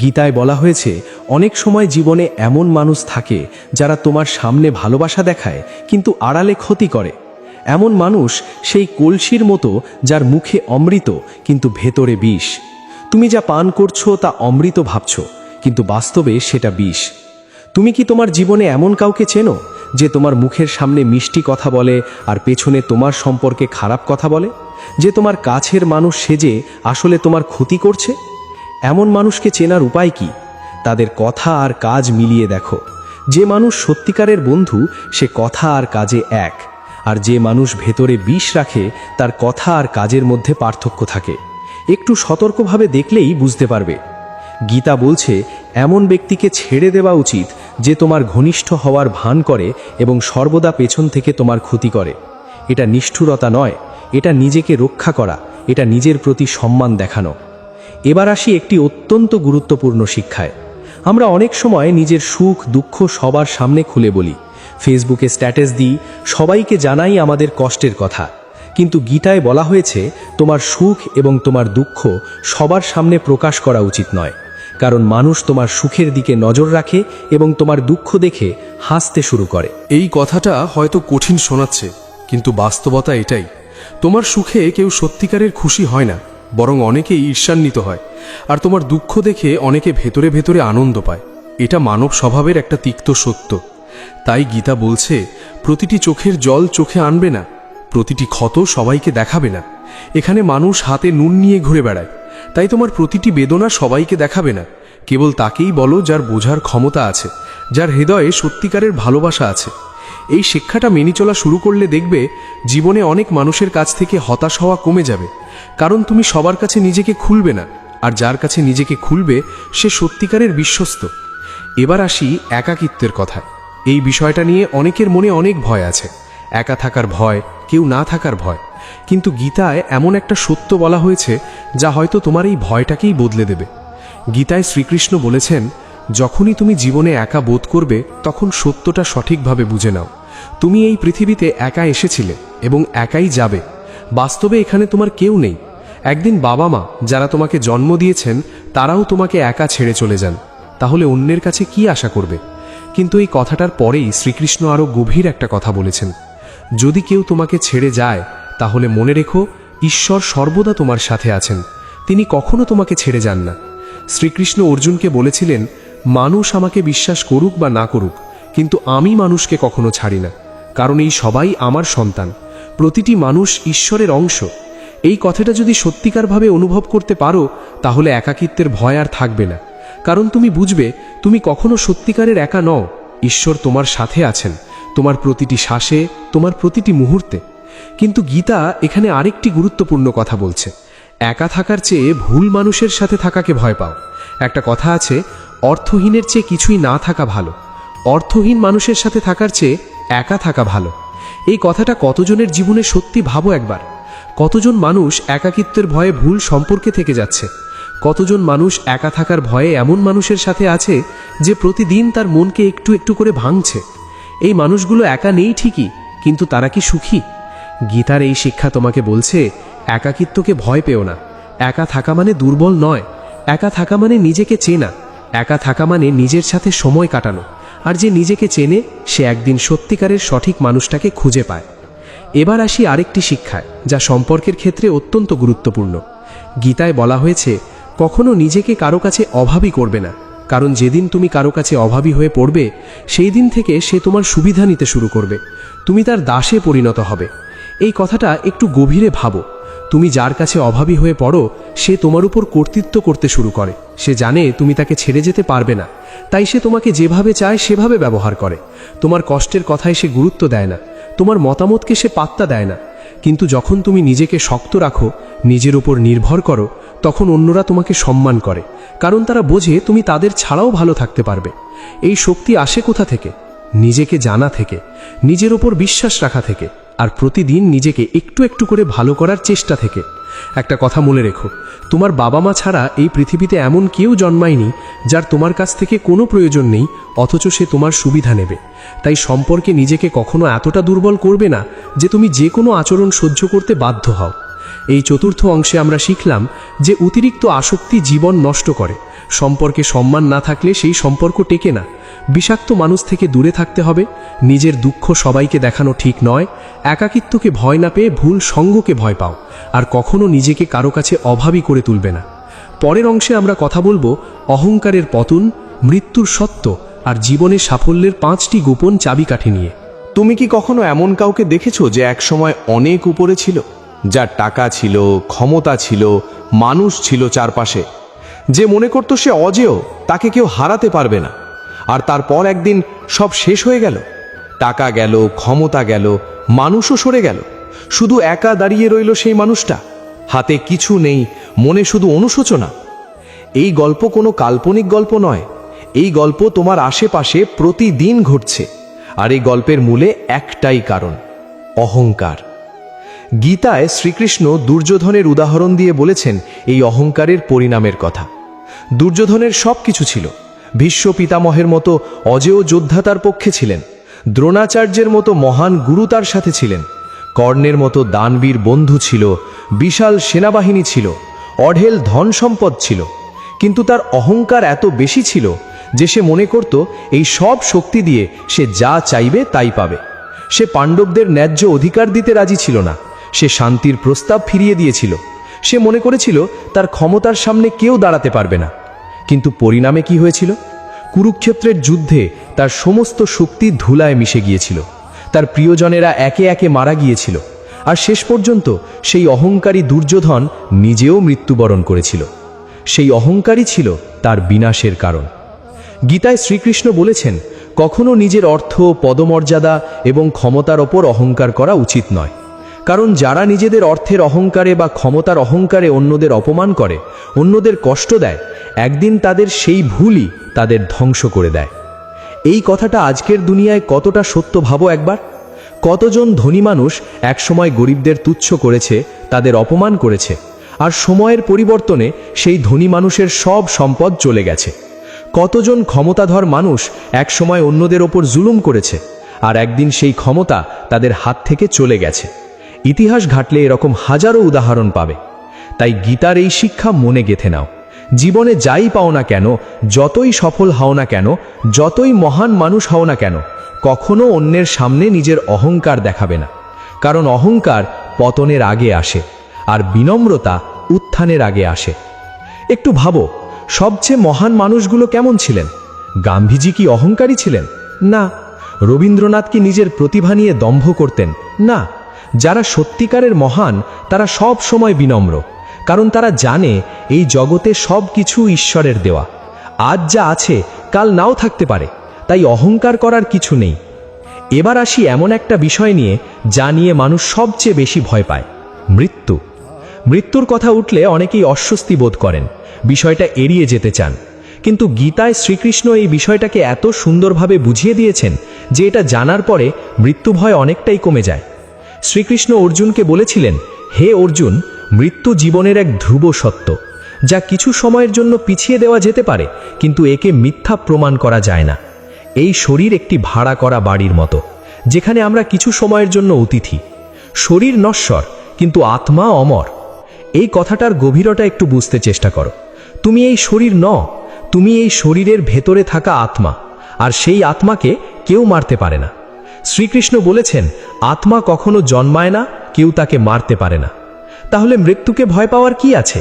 গীতায় বলা হয়েছে, অনেক সময় জীবনে এমন মানুষ থাকে যারা তোমার সামনে ভালোবাসা দেখায় কিন্তু আড়ালে ক্ষতি করে। এমন মানুষ সেই কলসির মতো যার মুখে অমৃত কিন্তু ভেতরে বিষ। তুমি যা পান করছো তা অমৃত ভাবছো, কিন্তু বাস্তবে সেটা বিষ। তুমি কি তোমার জীবনে এমন কাউকে চেনো যে তোমার মুখের সামনে মিষ্টি কথা বলে আর পেছনে তোমার সম্পর্কে খারাপ কথা বলে? যে তোমার কাছের মানুষ সেজে আসলে তোমার ক্ষতি করছে? এমন মানুষকে চেনার উপায় কি? তাদের কথা আর কাজ মিলিয়ে দেখো। যে মানুষ সত্যিকারের বন্ধু, সে কথা আর কাজে এক। আর যে মানুষ ভেতরে বিষ রাখে, তার কথা আর কাজের মধ্যে পার্থক্য থাকে। একটু সতর্কভাবে দেখলেই বুঝতে পারবে। গীতা বলছে, এমন ব্যক্তিকে ছেড়ে দেওয়া উচিত যে তোমার ঘনিষ্ঠ হওয়ার ভান করে এবং সর্বদা পেছন থেকে তোমার ক্ষতি করে। এটা নিষ্ঠুরতা নয়, এটা নিজেকে রক্ষা করা, এটা নিজের প্রতি সম্মান দেখানো। এবার আসি একটি অত্যন্ত গুরুত্বপূর্ণ শিক্ষায়। আমরা অনেক সময় নিজের সুখ দুঃখ সবার সামনে খুলে বলি, ফেসবুকে স্ট্যাটাস দিই, সবাইকে জানাই আমাদের কষ্টের কথা। কিন্তু গীতায় বলা হয়েছে, তোমার সুখ এবং তোমার দুঃখ সবার সামনে প্রকাশ করা উচিত নয়। কারণ মানুষ তোমার সুখের দিকে নজর রাখে এবং তোমার দুঃখ দেখে হাসতে শুরু করে। এই কথাটা হয়তো কঠিন শোনাচ্ছে, কিন্তু বাস্তবতা এটাই। তোমার সুখে কেউ সত্যিকারের খুশি হয় না, বরং অনেকেই ঈর্ষান্বিত হয়। আর তোমার দুঃখ দেখে অনেকে ভেতরে ভেতরে আনন্দ পায়। এটা মানব স্বভাবের একটা তিক্ত সত্য। তাই গীতা বলছে, প্রতিটি চোখের জল চোখে আনবে না, প্রতিটি ক্ষত সবাইকে দেখাবে না। এখানে মানুষ হাতে নুন নিয়ে ঘুরে বেড়ায়। তাই তোমার প্রতিটি বেদনা সবাইকে দেখাবে না, কেবল তাকেই বলো যার বোঝার ক্ষমতা আছে, যার হৃদয়ে সত্যিকারের ভালোবাসা আছে। এই শিক্ষাটা মেনে চলা শুরু করলে দেখবে জীবনে অনেক মানুষের কাছ থেকে হতাশ হওয়া কমে যাবে। কারণ তুমি সবার কাছে নিজেকে খুলবে না, আর যার কাছে নিজেকে খুলবে সে সত্যিকারের বিশ্বস্ত। এবার আসি একাকিত্বের কথা। এই বিষয়টা নিয়ে অনেকের মনে অনেক ভয় আছে। একা থাকার ভয়, কেউ না থাকার ভয়। কিন্তু গীতায় এমন একটা সত্য বলা হয়েছে যা হয়তো তোমার এই ভয়টাকেই বদলে দেবে। গীতায় শ্রীকৃষ্ণ বলেছেন, যখনই তুমি জীবনে একা বোধ করবে তখন সত্যটা সঠিকভাবে বুঝে নাও। তুমি এই পৃথিবীতে একা এসেছিলে এবং একাই যাবে। বাস্তবে এখানে তোমার কেউ নেই। একদিন বাবা মা যারা তোমাকে জন্ম দিয়েছেন তারাও তোমাকে একা ছেড়ে চলে যান। তাহলে অন্যের কাছে কি আশা করবে? কিন্তু এই কথাটার পরেই শ্রীকৃষ্ণ আরও গভীর একটা কথা বলেছেন, যদি কেউ তোমাকে ছেড়ে যায় তাহলে মনে রেখো, ঈশ্বর সর্বদা তোমার সাথে আছেন, তিনি কখনো তোমাকে ছেড়ে যান না। শ্রীকৃষ্ণ অর্জুনকে বলেছিলেন, মানুষ আমাকে বিশ্বাস করুক বা না করুক, কিন্তু আমি মানুষকে কখনো ছাড়ি না, কারণ এই সবাই আমার সন্তান। প্রতিটি মানুষ ঈশ্বরের অংশ। এই কথাটা যদি সত্যিকারভাবে অনুভব করতে পারো তাহলে একাকিত্বের ভয় আর থাকবে না, কারণ তুমি বুঝবে তুমি কখনো সত্যিকারের একা নও। ঈশ্বর তোমার সাথে আছেন, তোমার প্রতিটি শ্বাসে, তোমার প্রতিটি মুহূর্তে। কিন্তু গীতা এখানে আরেকটি গুরুত্বপূর্ণ কথা বলছে। একা থাকার চেয়ে ভুল মানুষের সাথে থাকাকে ভয় পাও। একটা কথা আছে, অর্থহীনের চেয়ে কিছুই না থাকা ভালো। অর্থহীন মানুষের সাথে থাকার চেয়ে একা থাকা ভালো। এই কথাটা কতজনের জীবনে সত্যি ভাবো একবার। কতজন মানুষ একাকিত্বের ভয়ে ভুল সম্পর্কে থেকে যাচ্ছে? কতজন মানুষ একা থাকার ভয়ে এমন মানুষের সাথে আছে যে প্রতিদিন তার মনকে একটু একটু করে ভাঙছে? এই মানুষগুলো একা নেই ঠিকই, কিন্তু তারা কি সুখী? গীতার এই শিক্ষা তোমাকে বলছে, একাকিত্বকে ভয় পেও না। একা থাকা মানে দুর্বল নয়, একা থাকা মানে নিজেকে চেনা, একা থাকা মানে নিজের সাথে সময় কাটানো। আর যে নিজেকে চেনে সে একদিন সত্যিকারের সঠিক মানুষটাকে খুঁজে পায়। এবার আসি আরেকটি শিক্ষায়, যা সম্পর্কের ক্ষেত্রে অত্যন্ত গুরুত্বপূর্ণ। গীতায় বলা হয়েছে, কখনো নিজেকে কারো কাছে অভাবী করবে না, কারণ যেদিন তুমি কারো কাছে অভাবী হয়ে পড়বে সেই দিন থেকে সে তোমার সুবিধা নিতে শুরু করবে, তুমি তার দাসে পরিণত হবে। এই কথাটা একটু গভীরে ভাবো। তুমি যার কাছে অভাবী হয়ে পড়ো সে তোমার উপর কর্তৃত্ব করতে শুরু করে। সে জানে তুমি তাকে ছেড়ে যেতে পারবে না, তাই সে তোমাকে যেভাবে চায় সেভাবে ব্যবহার করে। তোমার কষ্টের কথায় সে গুরুত্ব দেয় না, তোমার মতামতকে সে পাত্তা দেয় না। কিন্তু যখন তুমি নিজেকে শক্ত রাখো, নিজের উপর নির্ভর করো, তখন অন্যরা তোমাকে সম্মান করে, কারণ তারা বোঝে তুমি তাদের ছাড়াও ভালো থাকতে পারবে। এই শক্তি আসে কোথা থেকে? নিজেকে জানা থেকে, নিজের ওপর বিশ্বাস রাখা থেকে, আর প্রতিদিন নিজেকে একটু একটু করে ভালো করার চেষ্টা থেকে। একটা কথা মনে রেখো, তোমার বাবা মা ছাড়া এই পৃথিবীতে এমন কেউ জন্মায়নি যার তোমার কাছ থেকে কোনো প্রয়োজন নেই, অথচ সে তোমার সুবিধা নেবে। তাই সম্পর্কে নিজেকে কখনো এতটা দুর্বল করবে না যে তুমি যে কোনো আচরণ সহ্য করতে বাধ্য হও। এই চতুর্থ অংশে আমরা শিখলাম যে অতিরিক্ত আসক্তি জীবন নষ্ট করে। সম্পর্কে সম্মান না থাকলে সেই সম্পর্ক টেকে না। বিষাক্ত মানুষ থেকে দূরে থাকতে হবে। নিজের দুঃখ সবাইকে দেখানো ঠিক নয়। একাকিত্বকে ভয় না পেয়ে ভুল সঙ্গকে ভয় পাও, আর কখনো নিজেকে কারো কাছে অভাবী করে তুলবে না। পরের অংশে আমরা কথা বলবো অহংকারের পতন, মৃত্যুর সত্য আর জীবনের সাফল্যের 5টি গোপন চাবিকাঠি নিয়ে। তুমি কি কখনো এমন কাউকে দেখেছো যে একসময় অনেক উপরে ছিল, যার টাকা ছিল, ক্ষমতা ছিল, মানুষ ছিল চারপাশে, যে মনে করতো সে অজেয়, তাকে কেউ হারাতে পারবে না, আর তারপর একদিন সব শেষ হয়ে গেল? টাকা গেল, ক্ষমতা গেল, মানুষও সরে গেল, শুধু একা দাঁড়িয়ে রইল সেই মানুষটা। হাতে কিছু নেই, মনে শুধু অনুশোচনা। এই গল্প কোনো কাল্পনিক গল্প নয়, এই গল্প তোমার আশেপাশে প্রতিদিন ঘটছে। আর এই গল্পের মূলে একটাই কারণ, অহংকার। গীতায় শ্রীকৃষ্ণ দুর্যোধনের উদাহরণ দিয়ে বলেছেন এই অহংকারের পরিণামের কথা। দুর্যোধনের সব কিছু ছিল। ভীষ্ম পিতামহের মতো অজেয় যোদ্ধা তার পক্ষে ছিলেন, দ্রোণাচার্যের মতো মহান গুরু তার সাথে ছিলেন, কর্ণের মতো দানবীর বন্ধু ছিল, বিশাল সেনাবাহিনী ছিল, অঢেল ধন সম্পদ ছিল। কিন্তু তার অহংকার এত বেশি ছিল যে সে মনে করত এই সব শক্তি দিয়ে সে যা চাইবে তাই পাবে। সে পাণ্ডবদের ন্যায্য অধিকার দিতে রাজি ছিল না, সে শান্তির প্রস্তাব ফিরিয়ে দিয়েছিল। সে মনে করেছিল তার ক্ষমতার সামনে কেউ দাঁড়াতে পারবে না। কিন্তু পরিণামে কি হয়েছিল? কুরুক্ষেত্রের যুদ্ধে তার সমস্ত শক্তি ধুলায় মিশে গিয়েছিল, তার প্রিয়জনেরা একে একে মারা গিয়েছিল, আর শেষ পর্যন্ত সেই অহংকারী দুর্যোধন নিজেও মৃত্যুবরণ করেছিল। সেই অহংকারই ছিল তার বিনাশের কারণ। গীতায় শ্রীকৃষ্ণ বলেছেন, কখনো নিজের অর্থ, পদমর্যাদা এবং ক্ষমতার ওপর অহংকার করা উচিত নয়, কারণ যারা নিজেদের অর্থের অহংকারে বা ক্ষমতার অহংকারে অন্যদের অপমান করে, অন্যদের কষ্ট দেয়, একদিন তাদের সেই ভুলই তাদের ধ্বংস করে দেয়। এই কথাটা আজকের দুনিয়ায় কতটা সত্য ভাবো একবার। কতজন ধনী মানুষ একসময় গরিবদের তুচ্ছ করেছে, তাদের অপমান করেছে, আর সময়ের পরিবর্তনে সেই ধনী মানুষের সব সম্পদ চলে গেছে। কতজন ক্ষমতাধর মানুষ একসময় অন্যদের ওপর জুলুম করেছে, আর একদিন সেই ক্ষমতা তাদের হাত থেকে চলে গেছে। ইতিহাস ঘাটলে এরকম হাজারো উদাহরণ পাবে। তাই গীতার এই শিক্ষা মনে গেঁথে নাও। জীবনে যাই পাও না কেন, যতই সফল হও না কেন, যতই মহান মানুষ হও না কেন, কখনো অন্যের সামনে নিজের অহংকার দেখাবে না, কারণ অহংকার পতনের আগে আসে, আর বিনম্রতা উত্থানের আগে আসে। একটু ভাবো, সবচেয়ে মহান মানুষগুলো কেমন ছিলেন? গান্ধীজি কি অহংকারী ছিলেন? না। রবীন্দ্রনাথ কি নিজের প্রতিভা নিয়ে দম্ভ করতেন? না। যারা সত্যিকারের মহান তারা সব সময় বিনম্র, কারণ তারা জানে এই জগতে সব কিছু ঈশ্বরের দেওয়া। আজ যা আছে কাল নাও থাকতে পারে, তাই অহংকার করার কিছু নেই। এবার আসি এমন একটা বিষয় নিয়ে যা নিয়ে মানুষ সবচেয়ে বেশি ভয় পায়, মৃত্যু। মৃত্যুর কথা উঠলে অনেকেই অস্বস্তি বোধ করেন, বিষয়টা এড়িয়ে যেতে চান। কিন্তু গীতায় শ্রীকৃষ্ণ এই বিষয়টাকে এত সুন্দরভাবে বুঝিয়ে দিয়েছেন যে এটা জানার পরে মৃত্যু ভয় অনেকটাই কমে যায়। শ্রীকৃষ্ণ অর্জুনকে বলেছিলেন, হে অর্জুন, মৃত্যু জীবনের এক ধ্রুব সত্য, যা কিছু সময়ের জন্য পিছিয়ে দেওয়া যেতে পারে, কিন্তু একে মিথ্যা প্রমাণ করা যায় না। এই শরীর একটি ভাড়া করা বাড়ির মতো, যেখানে আমরা কিছু সময়ের জন্য অতিথি। শরীর নশ্বর, কিন্তু আত্মা অমর। এই কথাটার গভীরতা একটু বুঝতে চেষ্টা করো। তুমি এই শরীর নও, তুমি এই শরীরের ভেতরে থাকা আত্মা, আর সেই আত্মাকে কেউ মারতে পারে না। শ্রীকৃষ্ণ বলেছেন, আত্মা কখনো জন্মায় না, কেউ তাকে মারতে পারে না। তাহলে মৃত্যুকে ভয় পাওয়ার কি আছে?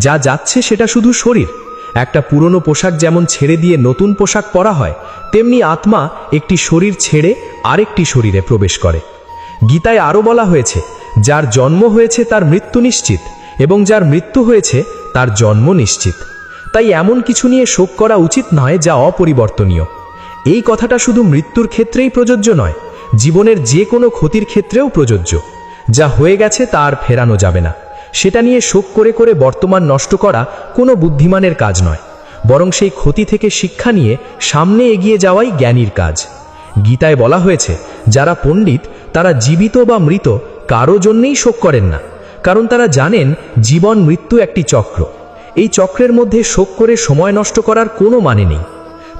যা যাচ্ছে সেটা শুধু শরীর। একটা পুরনো পোশাক যেমন ছেড়ে দিয়ে নতুন পোশাক পরা হয়, তেমনি আত্মা একটি শরীর ছেড়ে আরেকটি শরীরে প্রবেশ করে। গীতায় আরও বলা হয়েছে, যার জন্ম হয়েছে তার মৃত্যু নিশ্চিত, এবং যার মৃত্যু হয়েছে তার জন্ম নিশ্চিত। তাই এমন কিছু নিয়ে শোক করা উচিত নয় যা অপরিবর্তনীয়। এই কথাটা শুধু মৃত্যুর ক্ষেত্রেই প্রযোজ্য নয়, জীবনের যে কোনো ক্ষতির ক্ষেত্রেও প্রযোজ্য। যা হয়ে গেছে তা আর ফেরানো যাবে না। সেটা নিয়ে শোক করে করে বর্তমান নষ্ট করা কোনো বুদ্ধিমানের কাজ নয়, বরং সেই ক্ষতি থেকে শিক্ষা নিয়ে সামনে এগিয়ে যাওয়াই জ্ঞানীর কাজ। গীতায় বলা হয়েছে, যারা পণ্ডিত তারা জীবিত বা মৃত কারো জন্যেই শোক করেন না, কারণ তারা জানেন জীবন মৃত্যু একটি চক্র। এই চক্রের মধ্যে শোক করে সময় নষ্ট করার কোনো মানে নেই।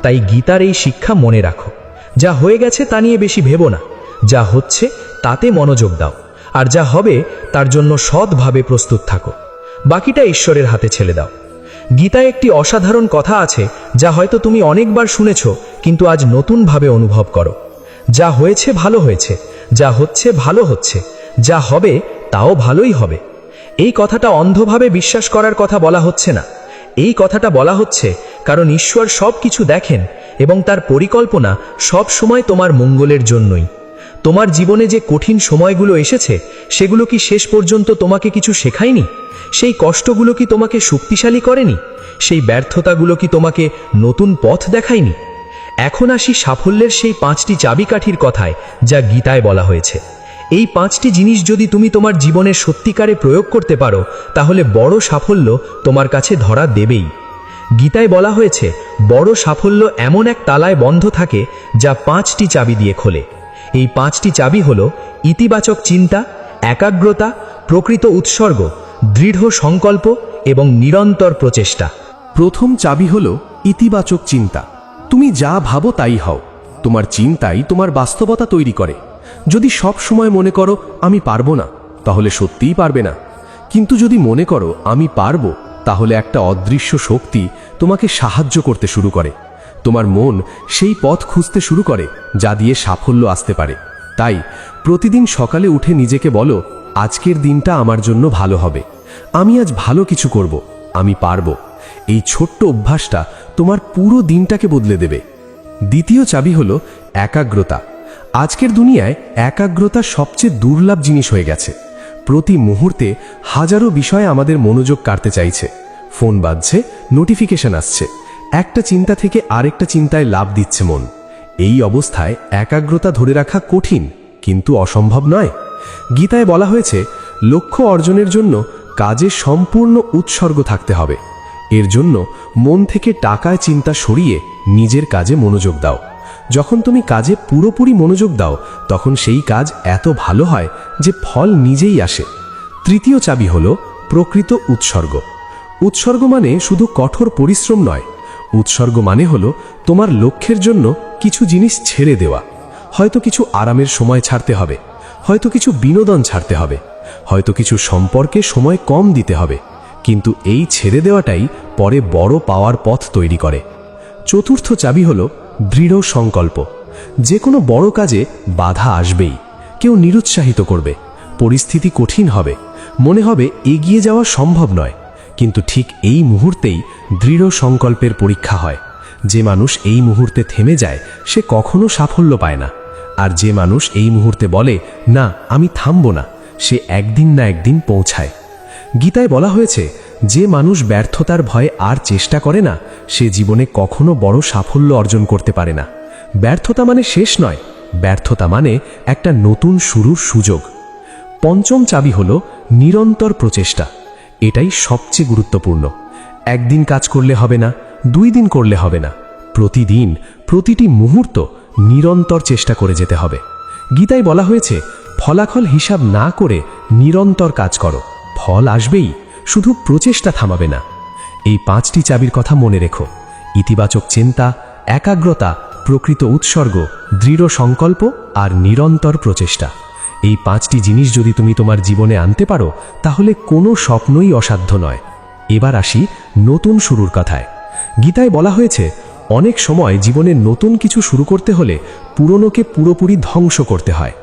তাই গীতার এই শিক্ষা মনে রাখো, যা হয়ে গেছে তা নিয়ে বেশি ভেবো না, যা হচ্ছে তাতে মনোযোগ দাও, আর যা হবে তার জন্য সৎভাবে প্রস্তুত থাকো। বাকিটা ঈশ্বরের হাতে ছেড়ে দাও। গীতায় একটি অসাধারণ কথা আছে যা হয়তো তুমি অনেকবার শুনেছ, কিন্তু আজ নতুনভাবে অনুভব করো। যা হয়েছে ভালো হয়েছে, যা হচ্ছে ভালো হচ্ছে, যা হবে তাও ভালোই হবে। এই কথাটা অন্ধভাবে বিশ্বাস করার কথা বলা হচ্ছে না। এই কথাটা বলা হচ্ছে কারণ ঈশ্বর সব কিছু দেখেন এবং তার পরিকল্পনা সব সময় তোমার মঙ্গলের জন্যই। তোমার জীবনে যে কঠিন সময়গুলো এসেছে, সেগুলো কি শেষ পর্যন্ত তোমাকে কিছু শেখায়নি? সেই কষ্টগুলো কি তোমাকে শক্তিশালী করেনি? সেই ব্যর্থতাগুলো কি তোমাকে নতুন পথ দেখায়নি? এখন আসি সাফল্যের সেই 5টি চাবিকাঠির কথায়, যা গীতায় বলা হয়েছে। এই 5টি জিনিস যদি তুমি তোমার জীবনে সত্যিকারে প্রয়োগ করতে পারো, তাহলে বড় সাফল্য তোমার কাছে ধরা দেবেই। গীতায় বলা হয়েছে, বড় সাফল্য এমন এক তালায় বন্ধ থাকে যা 5টি চাবি দিয়ে খোলে। এই 5টি চাবি হল ইতিবাচক চিন্তা, একাগ্রতা, প্রকৃত উৎসর্গ, দৃঢ় সংকল্প এবং নিরন্তর প্রচেষ্টা। প্রথম চাবি হলো ইতিবাচক চিন্তা। তুমি যা ভাবো তাই হও। তোমার চিন্তাই তোমার বাস্তবতা তৈরি করে। যদি সব সময় মনে করো আমি পারবো না, তাহলে সত্যিই পারবে না। কিন্তু যদি মনে করো আমি পারবো, তাহলে একটা অদৃশ্য শক্তি তোমাকে সাহায্য করতে শুরু করে। তোমার মন সেই পথ খুঁজতে শুরু করে যা দিয়ে সাফল্য আসতে পারে। তাই প্রতিদিন সকালে উঠে নিজেকে বলো, আজকের দিনটা আমার জন্য ভালো হবে, আমি আজ ভালো কিছু করব, আমি পারবো। এই ছোট্ট অভ্যাসটা তোমার পুরো দিনটাকে বদলে দেবে। দ্বিতীয় চাবি হলো একাগ্রতা। আজকের দুনিয়ায় একাগ্রতা সবচেয়ে দুর্লভ জিনিস হয়ে গেছে। প্রতি মুহূর্তে হাজারো বিষয় আমাদের মনোযোগ কাড়তে চাইছে। ফোন বাজছে, নোটিফিকেশন আসছে, একটা চিন্তা থেকে আরেকটা চিন্তায় লাভ দিচ্ছে মন। এই অবস্থায় একাগ্রতা ধরে রাখা কঠিন, কিন্তু অসম্ভব নয়। গীতায় বলা হয়েছে, লক্ষ্য অর্জনের জন্য কাজে সম্পূর্ণ উৎসর্গ থাকতে হবে। এর জন্য মন থেকে টাকায় চিন্তা সরিয়ে নিজের কাজে মনোযোগ দাও। যখন তুমি কাজে পুরোপুরি মনোযোগ দাও, তখন সেই কাজ এত ভালো হয় যে ফল নিজেই আসে। তৃতীয় চাবি হলো প্রকৃত উৎসর্গ। উৎসর্গ মানে শুধু কঠোর পরিশ্রম নয়। উৎসর্গ মানে হলো তোমার লক্ষ্যের জন্য কিছু জিনিস ছেড়ে দেওয়া। হয়তো কিছু আরামের সময় ছাড়তে হবে, হয়তো কিছু বিনোদন ছাড়তে হবে, হয়তো কিছু সম্পর্কে সময় কম দিতে হবে, কিন্তু এই ছেড়ে দেওয়াটাই পরে বড় পাওয়ার পথ তৈরি করে। চতুর্থ চাবি হলো দৃঢ় সংকল্প। যে কোনো বড় কাজে বাধা আসবেই, কেউ নিরুৎসাহিত করবে, পরিস্থিতি কঠিন হবে, মনে হবে এগিয়ে যাওয়া সম্ভব নয়। কিন্তু ঠিক এই মুহূর্তেই দৃঢ় সংকল্পের পরীক্ষা হয়। যে মানুষ এই মুহূর্তে থেমে যায়, সে কখনো সাফল্য পায় না। আর যে মানুষ এই মুহূর্তে বলে না আমি থামব না, সে একদিন না একদিন পৌঁছায়। গীতায় বলা হয়েছে, যে মানুষ ব্যর্থতার ভয়ে আর চেষ্টা করে না, সে জীবনে কখনো বড় সাফল্য অর্জন করতে পারে না। ব্যর্থতা মানে শেষ নয়, ব্যর্থতা মানে একটা নতুন শুরুর সুযোগ। পঞ্চম চাবি হল নিরন্তর প্রচেষ্টা। এটাই সবচেয়ে গুরুত্বপূর্ণ। একদিন কাজ করলে হবে না, 2 দিন করলে হবে না, প্রতিদিন, প্রতিটি মুহূর্ত নিরন্তর চেষ্টা করে যেতে হবে। গীতায় বলা হয়েছে, ফলাফল হিসাব না করে নিরন্তর কাজ করো, ফল আসবেই, শুধু প্রচেষ্টা থামাবে না। এই 5টি চাবির কথা মনে রেখো: ইতিবাচক চিন্তা, একাগ্রতা, প্রকৃত উৎসর্গ, দৃঢ় সংকল্প আর নিরন্তর প্রচেষ্টা। এই 5টি জিনিস যদি তুমি তোমার জীবনে আনতে পারো, তাহলে কোনো স্বপ্নই অসাধ্য নয়। এবার আসি নতুন শুরুর কথায়। গীতায় বলা হয়েছে, অনেক সময় জীবনে নতুন কিছু শুরু করতে হলে পুরনোকে পুরোপুরি ধ্বংস করতে হয়।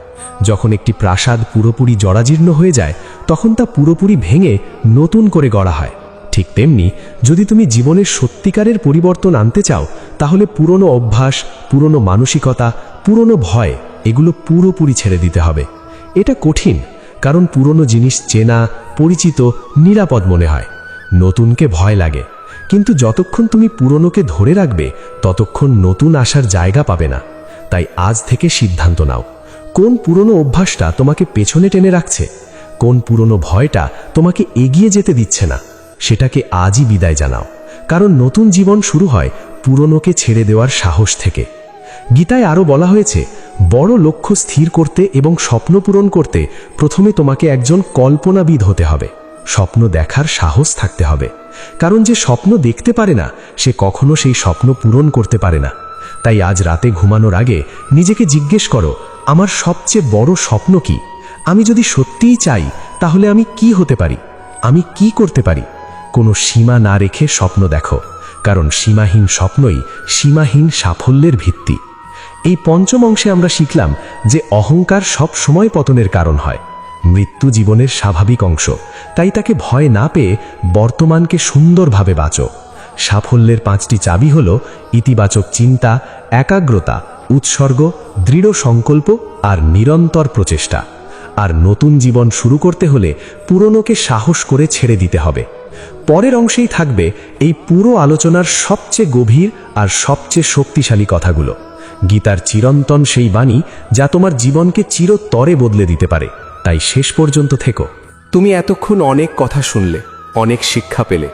যখন একটি প্রাসাদ পুরোপুরি জরাজীর্ণ হয়ে যায়, তখন তা পুরোপুরি ভেঙে নতুন করে গড়া হয়। ঠিক তেমনি, যদি তুমি জীবনের সত্যিকারের পরিবর্তন আনতে চাও, তাহলে পুরনো অভ্যাস, পুরনো মানসিকতা, পুরনো ভয়, এগুলো পুরোপুরি ছেড়ে দিতে হবে। এটা কঠিন, কারণ পুরনো জিনিস চেনা, পরিচিত, নিরাপদ মনে হয়। নতুনকে ভয় লাগে, কিন্তু যতক্ষণ তুমি পুরনোকে ধরে রাখবে, ততক্ষণ নতুন আসার জায়গা পাবে না। তাই আজ থেকে সিদ্ধান্ত নাও, কোন পুরনো অভ্যাসটা তোমাকে পেছনে টেনে রাখছে, কোন পুরনো ভয়টা তোমাকে এগিয়ে যেতে দিচ্ছে না, সেটাকে আজই বিদায় জানাও। কারণ নতুন জীবন শুরু হয় পুরনোকে ছেড়ে দেওয়ার সাহস থেকে। গীতায় আরও বলা হয়েছে, বড় লক্ষ্য স্থির করতে এবং স্বপ্ন পূরণ করতে প্রথমে তোমাকে একজন কল্পনাবিদ হতে হবে। স্বপ্ন দেখার সাহস থাকতে হবে, কারণ যে স্বপ্ন দেখতে পারে না, সে কখনো সেই স্বপ্ন পূরণ করতে পারে না। তাই আজ রাতে ঘুমানোর আগে নিজেকে জিজ্ঞেস করো, আমার সবচেয়ে বড় স্বপ্ন কি? আমি যদি সত্যিই চাই, তাহলে আমি কি হতে পারি? আমি কি করতে পারি? কোনো সীমা না রেখে স্বপ্ন দেখো, কারণ সীমাহীন স্বপ্নই সীমাহীন সাফল্যের ভিত্তি। এই 5ম অংশে আমরা শিখলাম যে অহংকার সব সময় পতনের কারণ হয়। মৃত্যু জীবনের স্বাভাবিক অংশ, তাই তাকে ভয় না পেয়ে বর্তমানকে সুন্দরভাবে বাঁচো। সাফল্যের 5টি চাবি হল ইতিবাচক চিন্তা, একাগ্রতা, উৎসর্গ, দৃঢ় সংকল্প আর নিরন্তর প্রচেষ্টা। আর নতুন জীবন শুরু করতে হলে পুরনোকে সাহস করে ছেড়ে দিতে হবে। পরের অংশেই থাকবে এই পুরো আলোচনার সবচেয়ে গভীর আর সবচেয়ে শক্তিশালী কথাগুলো, গীতার চিরন্তন সেই বাণী যা তোমার জীবনকে চিরতরে বদলে দিতে পারে। তাই শেষ পর্যন্ত থেকো। তুমি এতক্ষণ অনেক কথা শুনলে, অনেক শিক্ষা পেলে,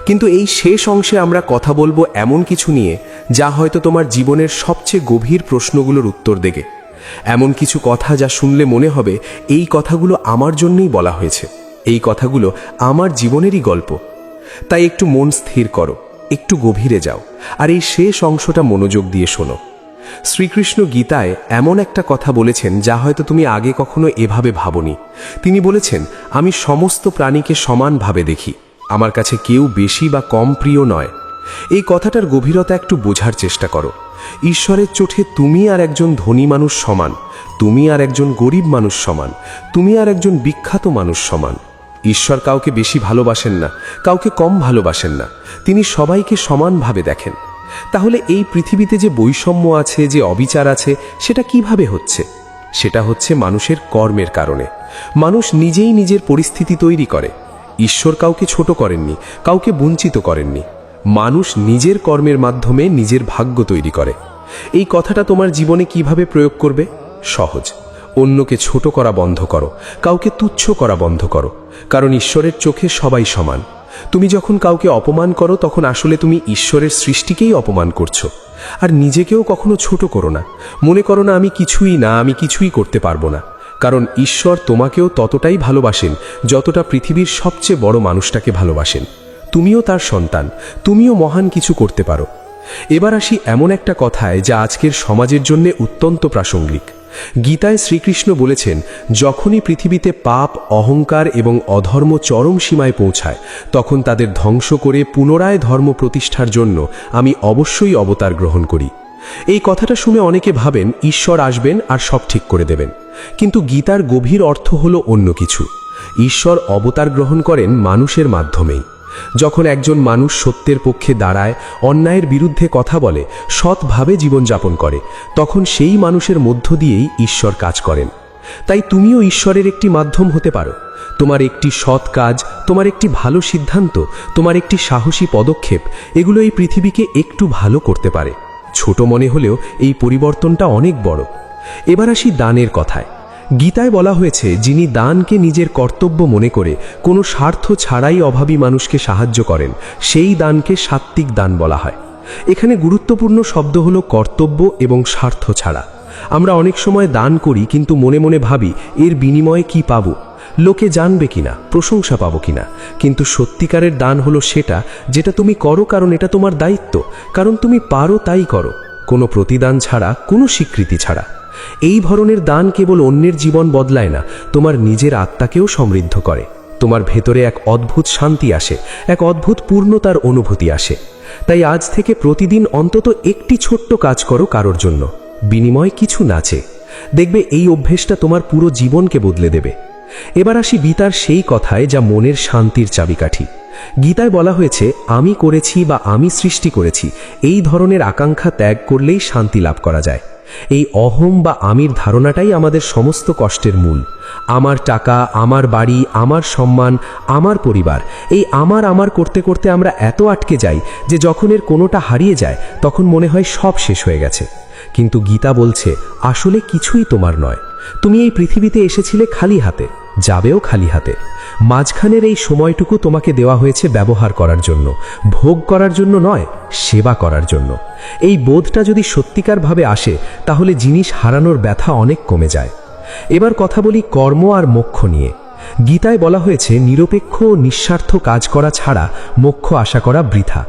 কিন্তু এই শেষ অংশে আমরা কথা বলবো এমন কিছু নিয়ে যা হয়তো তোমার জীবনের সবচেয়ে গভীর প্রশ্নগুলোর উত্তর দেবে। এমন কিছু কথা যা শুনলে মনে হবে এই কথাগুলো আমার জন্যই বলা হয়েছে, এই কথাগুলো আমার জীবনেরই গল্প। তাই একটু মন স্থির করো, একটু গভীরে যাও, আর এই শেষ অংশটা মনোযোগ দিয়ে শোনো। শ্রীকৃষ্ণ গীতায় এমন একটা কথা বলেছেন যা হয়তো তুমি আগে কখনো এভাবে ভাবনি। তিনি বলেছেন, আমি সমস্ত প্রাণীকে সমানভাবে দেখি, আমার কাছে কেউ বেশি বা কম প্রিয় নয়। এই কথাটার গভীরতা একটু বোঝার চেষ্টা করো। ঈশ্বরের চোখে তুমি আর একজন ধনী মানুষ সমান, তুমি আর একজন গরিব মানুষ সমান, তুমি আর একজন বিখ্যাত মানুষ সমান। ঈশ্বর কাউকে বেশি ভালোবাসেন না, কাউকে কম ভালোবাসেন না, তিনি সবাইকে সমানভাবে দেখেন। তাহলে এই পৃথিবীতে যে বৈষম্য আছে, যে অবিচার আছে, সেটা কিভাবে হচ্ছে? সেটা হচ্ছে মানুষের কর্মের কারণে। মানুষ নিজেই নিজের পরিস্থিতি তৈরি করে। ঈশ্বর কাউকে ছোট করেননি, কাউকে বঞ্চিত করেননি। মানুষ নিজের কর্মের মাধ্যমে নিজের ভাগ্য তৈরি করে। এই কথাটা তোমার জীবনে কিভাবে প্রয়োগ করবে? সহজ, অন্যকে ছোট করা বন্ধ করো, কাউকে তুচ্ছ করা বন্ধ করো, কারণ ঈশ্বরের চোখে সবাই সমান। তুমি যখন কাউকে অপমান করো, তখন আসলে তুমি ঈশ্বরের সৃষ্টিকেই অপমান করছো। আর নিজেকেও কখনো ছোট করো না, মনে করো না আমি কিছুই না, আমি কিছুই করতে পারবো না, কারণ ঈশ্বর তোমাকেও ততটাই ভালোবাসেন যতটা পৃথিবীর সবচেয়ে বড় মানুষটাকে ভালোবাসেন। তুমিও তার সন্তান, তুমিও মহান কিছু করতে পারো। এবার আসি এমন একটা কথায় যা আজকের সমাজের জন্য অত্যন্ত প্রাসঙ্গিক। গীতায় শ্রীকৃষ্ণ বলেছেন, যখনই পৃথিবীতে পাপ, অহংকার এবং অধর্ম চরম সীমায় পৌঁছায়, তখন তাদের ধ্বংস করে পুনরায় ধর্ম প্রতিষ্ঠার জন্য আমি অবশ্যই অবতার গ্রহণ করি। এই কথাটা শুনে অনেকে ভাবেন ঈশ্বর আসবেন আর সব ঠিক করে দেবেন, কিন্তু গীতার গভীর অর্থ হলো অন্য কিছু। ঈশ্বর অবতার গ্রহণ করেন মানুষের মাধ্যমেই। যখন একজন মানুষ সত্যের পক্ষে দাঁড়ায়, অন্যায়ের বিরুদ্ধে কথা বলে, সৎভাবে জীবনযাপন করে, তখন সেই মানুষের মধ্য দিয়েই ঈশ্বর কাজ করেন। তাই তুমিও ঈশ্বরের একটি মাধ্যম হতে পারো। তোমার একটি সৎ কাজ, তোমার একটি ভালো সিদ্ধান্ত, তোমার একটি সাহসী পদক্ষেপ, এগুলো এই পৃথিবীকে একটু ভালো করতে পারে। ছোট মনে হলেও এই পরিবর্তনটা অনেক বড়। এবার আসি দানের কথায়। গীতায় বলা হয়েছে, যিনি দানকে নিজের কর্তব্য মনে করে কোনো স্বার্থ ছাড়াই অভাবী মানুষকে সাহায্য করেন, সেই দানকে সাত্ত্বিক দান বলা হয়। এখানে গুরুত্বপূর্ণ শব্দ হলো কর্তব্য এবং স্বার্থ ছাড়া। আমরা অনেক সময় দান করি, কিন্তু মনে মনে ভাবি এর বিনিময়ে কি পাবো, লোকে জানবে কিনা, প্রশংসা পাবো কিনা। কিন্তু সত্যিকারের দান হলো সেটা যেটা তুমি করো কারণ এটা তোমার দায়িত্ব, কারণ তুমি পারো তাই করো, কোনো প্রতিদান ছাড়া, কোনো স্বীকৃতি ছাড়া। এই ধরনের দান কেবল অন্যের জীবন বদলায় না, তোমার নিজের আত্মাকেও সমৃদ্ধ করে। তোমার ভেতরে এক অদ্ভুত শান্তি আসে, এক অদ্ভুত পূর্ণতার অনুভূতি আসে। তাই আজ থেকে প্রতিদিন অন্তত একটি ছোট্ট কাজ করো কারোর জন্য, বিনিময়ে কিছু নাচে। দেখবে এই অভ্যেসটা তোমার পুরো জীবনকে বদলে দেবে। এবার আসি গীতার সেই কথায় যা মনের শান্তির চাবিকাঠি। গীতায় বলা হয়েছে, আমি করেছি বা আমি সৃষ্টি করেছি, এই ধরনের আকাঙ্ক্ষা ত্যাগ করলেই শান্তি লাভ করা যায়। এই অহম বা আমির ধারণাটাই আমাদের সমস্ত কষ্টের মূল। আমার টাকা, আমার বাড়ি, আমার সম্মান, আমার পরিবার, এই আমার করতে করতে আমরা এত আটকে যাই যে যখন এর কোনোটা হারিয়ে যায় তখন মনে হয় সব শেষ হয়ে গেছে। কিন্তু গীতা বলছে, আসলে কিছুই তোমার নয়। তুমি এই পৃথিবীতে এসেছিলে খালি হাতে, যাবেও খালি হাতে। মাঝখানের এই সময়টুকু তোমাকে দেওয়া হয়েছে ব্যবহার করার জন্য, ভোগ করার জন্য নয়, সেবা করার জন্য। এই বোধটা যদি সত্যিকারভাবে আসে, তাহলে জিনিস হারানোর ব্যথা অনেক কমে যায়। এবার কথা বলি কর্ম আর মোক্ষ নিয়ে। গীতায় বলা হয়েছে, নিরপেক্ষ ও নিঃস্বার্থ কাজ করা ছাড়া মোক্ষ আশা করা বৃথা।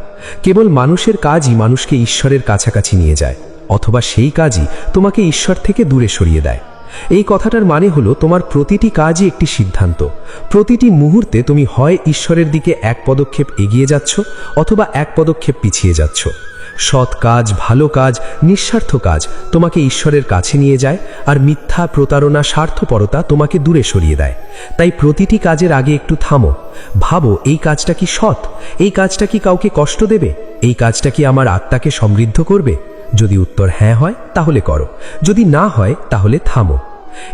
কেবল মানুষের কাজই মানুষকে ঈশ্বরের কাছাকাছি নিয়ে যায়, অথবা সেই কাজই তোমাকে ঈশ্বর থেকে দূরে সরিয়ে দেয়। এই কথাটার মানে হলো, তোমার প্রতিটি কাজই একটি সিদ্ধান্ত। প্রতিটি মুহূর্তে তুমি হয় ঈশ্বরের দিকে এক পদক্ষেপ এগিয়ে যাচ্ছ, অথবা এক পদক্ষেপ পিছিয়ে যাচ্ছ। সৎ কাজ, ভালো কাজ, নিঃস্বার্থ কাজ তোমাকে ঈশ্বরের কাছে নিয়ে যায়, আর মিথ্যা, প্রতারণা, স্বার্থপরতা তোমাকে দূরে সরিয়ে দেয়। তাই প্রতিটি কাজের আগে একটু থামো, ভাবো এই কাজটা কি সৎ, এই কাজটা কি কাউকে কষ্ট দেবে, এই কাজটা কি আমার আত্মাকে সমৃদ্ধ করবে। যদি উত্তর হ্যাঁ হয় তাহলে করো, যদি না হয় তাহলে থামো।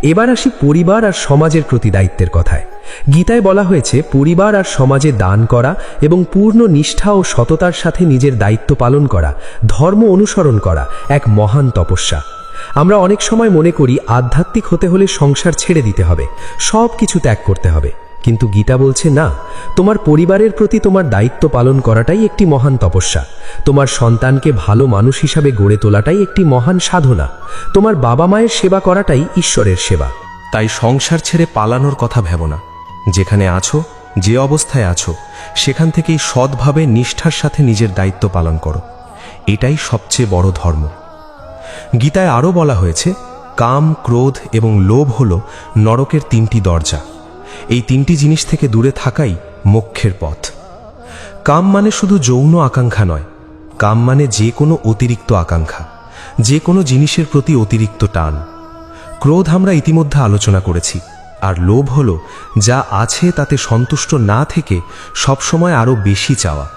এবার আসি পরিবার আর সমাজের প্রতি দায়িত্বের কথায়। গীতায় বলা হয়েছে, পরিবার আর সমাজে দান করা এবং পূর্ণ নিষ্ঠা ও সততার সাথে নিজের দায়িত্ব পালন করা, ধর্ম অনুসরণ করা এক মহান তপস্যা। আমরা অনেক সময় মনে করি আধ্যাত্মিক হতে হলে সংসার ছেড়ে দিতে হবে, সব কিছু ত্যাগ করতে হবে। কিন্তু গীতা বলছে, না, তোমার পরিবারের প্রতি তোমার দায়িত্ব পালন করাটাই একটি মহান তপস্যা। তোমার সন্তানকে ভালো মানুষ হিসাবে গড়ে তোলাটাই একটি মহান সাধনা। তোমার বাবা মায়ের সেবা করাটাই ঈশ্বরের সেবা। তাই সংসার ছেড়ে পালানোর কথা ভেবো না। যেখানে আছো, যে অবস্থায় আছো, সেখান থেকেই সৎভাবে নিষ্ঠার সাথে নিজের দায়িত্ব পালন করো। এটাই সবচেয়ে বড় ধর্ম। গীতায় আরও বলা হয়েছে, কাম, ক্রোধ এবং লোভ হল নরকের তিনটি দরজা। এই তিনটি জিনিস থেকে দূরে থাকাই মোক্ষের পথ। কাম মানে শুধু যৌন আকাঙ্ক্ষা নয়, কাম মানে যে কোনো অতিরিক্ত আকাঙ্ক্ষা, যে কোনো জিনিসের প্রতি অতিরিক্ত টান। ক্রোধ আমরা ইতিমধ্যে আলোচনা করেছি। আর লোভ হলো যা আছে তাতে সন্তুষ্ট না থেকে সবসময় আরও বেশি চাওয়া।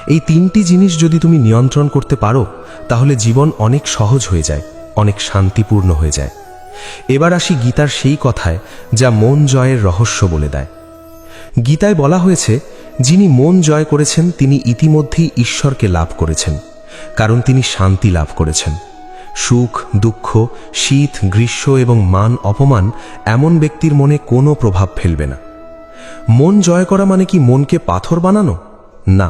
এই তিনটি জিনিস যদি তুমি নিয়ন্ত্রণ করতে পারো, তাহলে জীবন অনেক সহজ হয়ে যায়, অনেক শান্তিপূর্ণ হয়ে যায়। এবার আসি গীতার সেই কথায় যা মন জয়ের রহস্য বলে দেয়। গীতায় বলা হয়েছে, যিনি মন জয় করেছেন তিনি ইতিমধ্যেই ঈশ্বরকে লাভ করেছেন, কারণ তিনি শান্তি লাভ করেছেন। সুখ, দুঃখ, শীত, গ্রীষ্ম এবং মান অপমান এমন ব্যক্তির মনে কোনো প্রভাব ফেলবে না। মন জয় করা মানে কি মনকে পাথর বানানো? না,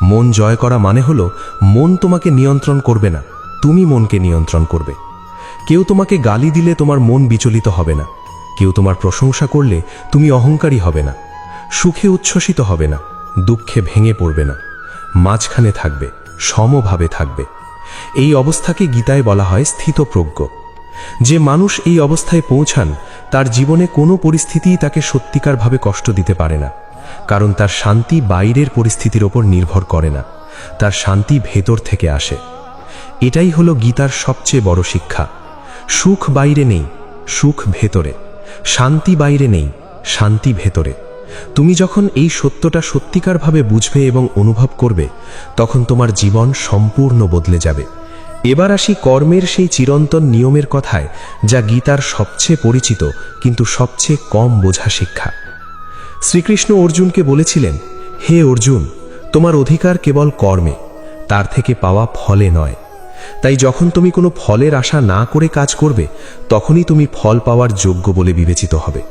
মন জয় করা মানে হলো মন তোমাকে নিয়ন্ত্রণ করবে না, তুমি মনকে নিয়ন্ত্রণ করবে। কেউ তোমাকে গালি দিলে তোমার মন বিচলিত হবে না, কেউ তোমার প্রশংসা করলে তুমি অহংকারী হবে না, সুখে উচ্ছ্বসিত হবে না, দুঃখে ভেঙে পড়বে না, মাঝখানে থাকবে, সমভাবে থাকবে। এই অবস্থাকে গীতায় বলা হয় স্থিতপ্রজ্ঞ। যে মানুষ এই অবস্থায় পৌঁছান, তার জীবনে কোনো পরিস্থিতিই তাকে সত্যিকারভাবে কষ্ট দিতে পারে না, কারণ তার শান্তি বাইরের পরিস্থিতির ওপর নির্ভর করে না, তার শান্তি ভেতর থেকে আসে। এটাই হলো গীতার সবচেয়ে বড় শিক্ষা। সুখ বাইরে নেই, সুখ ভেতরে। শান্তি বাইরে নেই, শান্তি ভেতরে। তুমি যখন এই সত্যটা সত্যিকারভাবে বুঝবে এবং অনুভব করবে, তখন তোমার জীবন সম্পূর্ণ বদলে যাবে। এবার আসি কর্মের সেই চিরন্তন নিয়মের কথায়, যা গীতার সবচেয়ে পরিচিত কিন্তু সবচেয়ে কম বোঝা শিক্ষা। শ্রীকৃষ্ণ অর্জুনকে বলেছিলেন, হে অর্জুন, তোমার অধিকার কেবল কর্মে, তার থেকে পাওয়া ফলে নয়। তাই যখন তুমি কোনো ফলের আশা না করে কাজ করবে, তখনই তুমি ফল পাওয়ার যোগ্য বলে বিবেচিত হবে।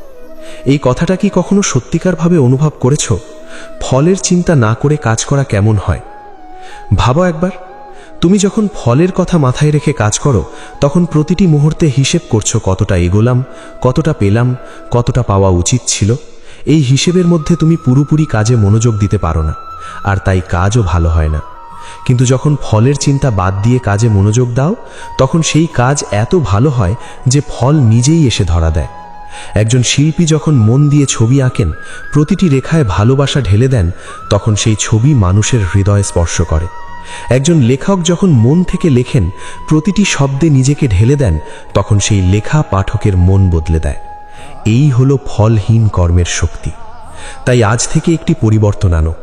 এই কথাটা কি কখনো সত্যিকারভাবে অনুভব করেছ? ফলের চিন্তা না করে কাজ করা কেমন হয় ভাবো একবার। তুমি যখন ফলের কথা মাথায় রেখে কাজ করো, তখন প্রতিটি মুহূর্তে হিসেব করছো কতটা এগোলাম, কতটা পেলাম, কতটা পাওয়া উচিত ছিল। এই হিসেবের মধ্যে তুমি পুরোপুরি কাজে মনোযোগ দিতে পারো না, আর তাই কাজও ভালো হয় না। কিন্তু যখন ফলের চিন্তা বাদ দিয়ে কাজে মনোযোগ দাও, তখন সেই কাজ এত ভালো হয় যে ফল নিজেই এসে ধরা দেয়। একজন শিল্পী যখন মন দিয়ে ছবি আঁকেন, প্রতিটি রেখায় ভালোবাসা ঢেলে দেন, তখন সেই ছবি মানুষের হৃদয় স্পর্শ করে। একজন লেখক যখন মন থেকে লেখেন, প্রতিটি শব্দে নিজেকে ঢেলে দেন, তখন সেই লেখা পাঠকের মন বদলে দেয়। এই হলো ফলহীন কর্মের শক্তি। তাই আজ থেকে একটি পরিবর্তন আনো।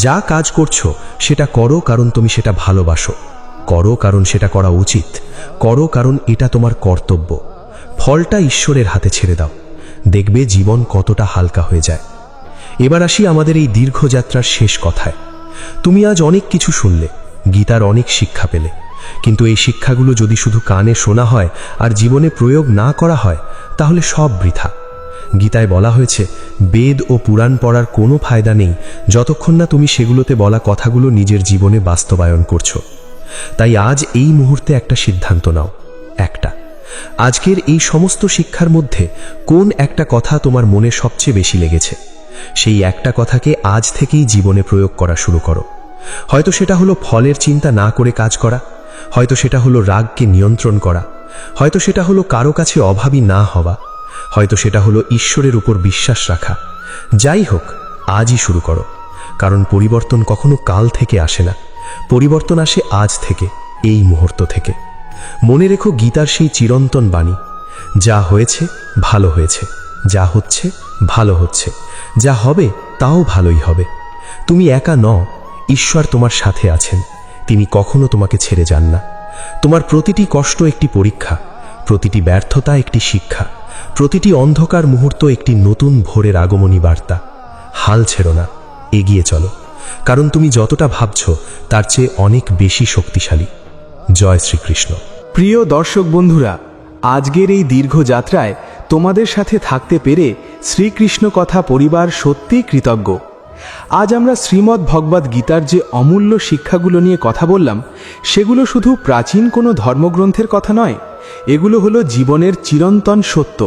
যা কাজ করছো সেটা করো কারণ তুমি সেটা ভালোবাসো, করো কারণ সেটা করা উচিত, করো কারণ এটা তোমার কর্তব্য। ফলটা ঈশ্বরের হাতে ছেড়ে দাও, দেখবে জীবন কতটা হালকা হয়ে যায়। এবার আসি আমাদের এই দীর্ঘযাত্রার শেষ কথায়। তুমি আজ অনেক কিছু শুনলে, গীতার অনেক শিক্ষা পেলে, কিন্তু এই শিক্ষাগুলো যদি শুধু কানে শোনা হয় আর জীবনে প্রয়োগ না করা হয়, তাহলে সব বৃথা। গীতায় বলা হয়েছে, বেদ ও পুরাণ পড়ার কোনো ফায়দা নেই যতক্ষণ না তুমি সেগুলোতে বলা কথাগুলো নিজের জীবনে বাস্তবায়ন করছো। তাই আজ এই মুহূর্তে একটা সিদ্ধান্ত নাও, একটা। আজকের এই সমস্ত শিক্ষার মধ্যে কোন একটা কথা তোমার মনে সবচেয়ে বেশি লেগেছে? সেই একটা কথাকে আজ থেকেই জীবনে প্রয়োগ করা শুরু করো। হয়তো সেটা হলো ফলের চিন্তা না করে কাজ করা, হয়তো সেটা হলো রাগকে নিয়ন্ত্রণ করা, হয়তো সেটা হলো কারো কাছে অভাবী না হওয়া, হয়তো সেটা হলো ঈশ্বরের উপর বিশ্বাস রাখা। যাই হোক, আজই শুরু করো, কারণ পরিবর্তন কখনো কাল থেকে আসে না, পরিবর্তন আসে আজ থেকে, এই মুহূর্ত থেকে। মনে রেখো গীতার সেই চিরন্তন বাণী, যা হয়েছে ভালো হয়েছে, যা হচ্ছে ভালো হচ্ছে, যা হবে তাও ভালোই হবে। তুমি একা নও, ঈশ্বর তোমার সাথে আছেন, তিনি কখনো তোমাকে ছেড়ে যান না। তোমার প্রতিটি কষ্ট একটি পরীক্ষা, প্রতিটি ব্যর্থতা একটি শিক্ষা, প্রতিটি অন্ধকার মুহূর্ত একটি নতুন ভোরের আগমনী বার্তা। হাল ছেড়ো না, এগিয়ে চলো, কারণ তুমি যতটা ভাবছো তার চেয়ে অনেক বেশি শক্তিশালী। জয় শ্রীকৃষ্ণ। প্রিয় দর্শক বন্ধুরা, আজকের এই দীর্ঘ যাত্রায় তোমাদের সাথে থাকতে পেরে শ্রীকৃষ্ণ কথা পরিবার সত্যিই কৃতজ্ঞ। আজ আমরা শ্রীমদ্ ভগবদ্ গীতার যে অমূল্য শিক্ষাগুলো নিয়ে কথা বললাম, সেগুলো শুধু প্রাচীন কোনো ধর্মগ্রন্থের কথা নয়, এগুলো হলো জীবনের চিরন্তন সত্য।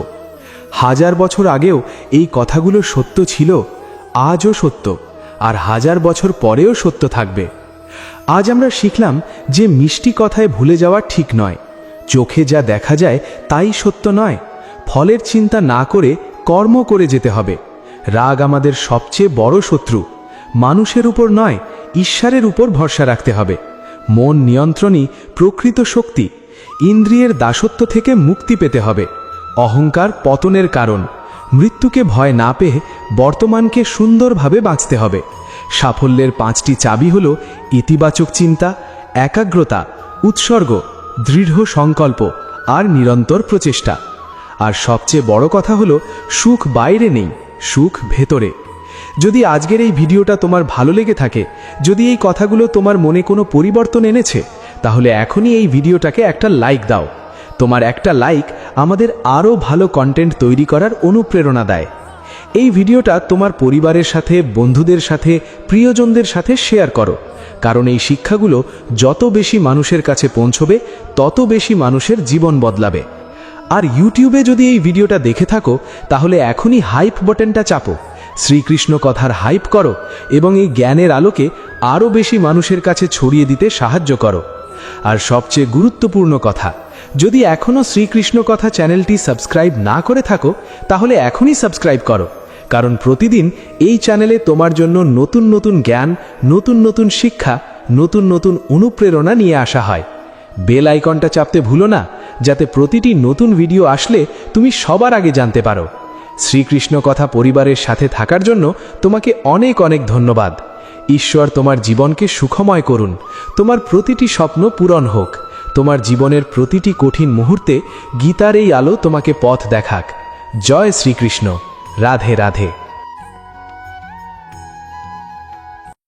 1000 বছর আগেও এই কথাগুলো সত্য ছিল, আজও সত্য, আর 1000 বছর পরেও সত্য থাকবে। আজ আমরা শিখলাম যে মিষ্টি কথায় ভুলে যাওয়া ঠিক নয়, চোখে যা দেখা যায় তাই সত্য নয়, ফলের চিন্তা না করে কর্ম করে যেতে হবে। রাগ আমাদের সবচেয়ে বড় শত্রু, মানুষের উপর নয়, ঈশ্বরের উপর ভরসা রাখতে হবে। মন নিয়ন্ত্রণই প্রকৃত শক্তি, ইন্দ্রিয়ের দাসত্ব থেকে মুক্তি পেতে হবে। অহংকার পতনের কারণ, মৃত্যুকে ভয় না পেয়ে বর্তমানকে সুন্দরভাবে বাঁচতে হবে। সাফল্যের 5টি চাবি হল ইতিবাচক চিন্তা, একাগ্রতা, উৎসর্গ, দৃঢ় সংকল্প আর নিরন্তর প্রচেষ্টা। আর সবচেয়ে বড় কথা হলো, সুখ বাইরে নেই, সুখ ভেতরে। যদি আজকের এই ভিডিওটা তোমার ভালো লেগে থাকে, যদি এই কথাগুলো তোমার মনে কোনো পরিবর্তন এনেছে, তাহলে এখনই এই ভিডিওটাকে একটা লাইক দাও। তোমার একটা লাইক আমাদের আরও ভালো কন্টেন্ট তৈরি করার অনুপ্রেরণা দেয়। এই ভিডিওটা তোমার পরিবারের সাথে, বন্ধুদের সাথে, প্রিয়জনদের সাথে শেয়ার করো, কারণ এই শিক্ষাগুলো যত বেশি মানুষের কাছে পৌঁছবে, তত বেশি মানুষের জীবন বদলাবে। আর ইউটিউবে যদি এই ভিডিওটা দেখে থাকো, তাহলে এখনই হাইপ বাটনটা চাপো, শ্রীকৃষ্ণ কথার হাইপ করো এবং এই জ্ঞানের আলোকে আরও বেশি মানুষের কাছে ছড়িয়ে দিতে সাহায্য করো। আর সবচেয়ে গুরুত্বপূর্ণ কথা, যদি এখনও শ্রীকৃষ্ণ কথা চ্যানেলটি সাবস্ক্রাইব না করে থাকো, তাহলে এখনই সাবস্ক্রাইব করো, কারণ প্রতিদিন এই চ্যানেলে তোমার জন্য নতুন নতুন জ্ঞান, নতুন নতুন শিক্ষা, নতুন নতুন অনুপ্রেরণা নিয়ে আসা হয়। বেল আইকনটা চাপতে ভুলো না, যাতে প্রতিটি নতুন ভিডিও আসলে তুমি সবার আগে জানতে পারো। শ্রীকৃষ্ণ কথা পরিবারের সাথে থাকার জন্য তোমাকে অনেক অনেক ধন্যবাদ। ঈশ্বর তোমার জীবনকে সুখময় করুন, তোমার প্রতিটি স্বপ্ন পূরণ হোক, তোমার জীবনের প্রতিটি কঠিন মুহূর্তে গীতার এই আলো তোমাকে পথ দেখাক। জয় শ্রীকৃষ্ণ। রাধে রাধে।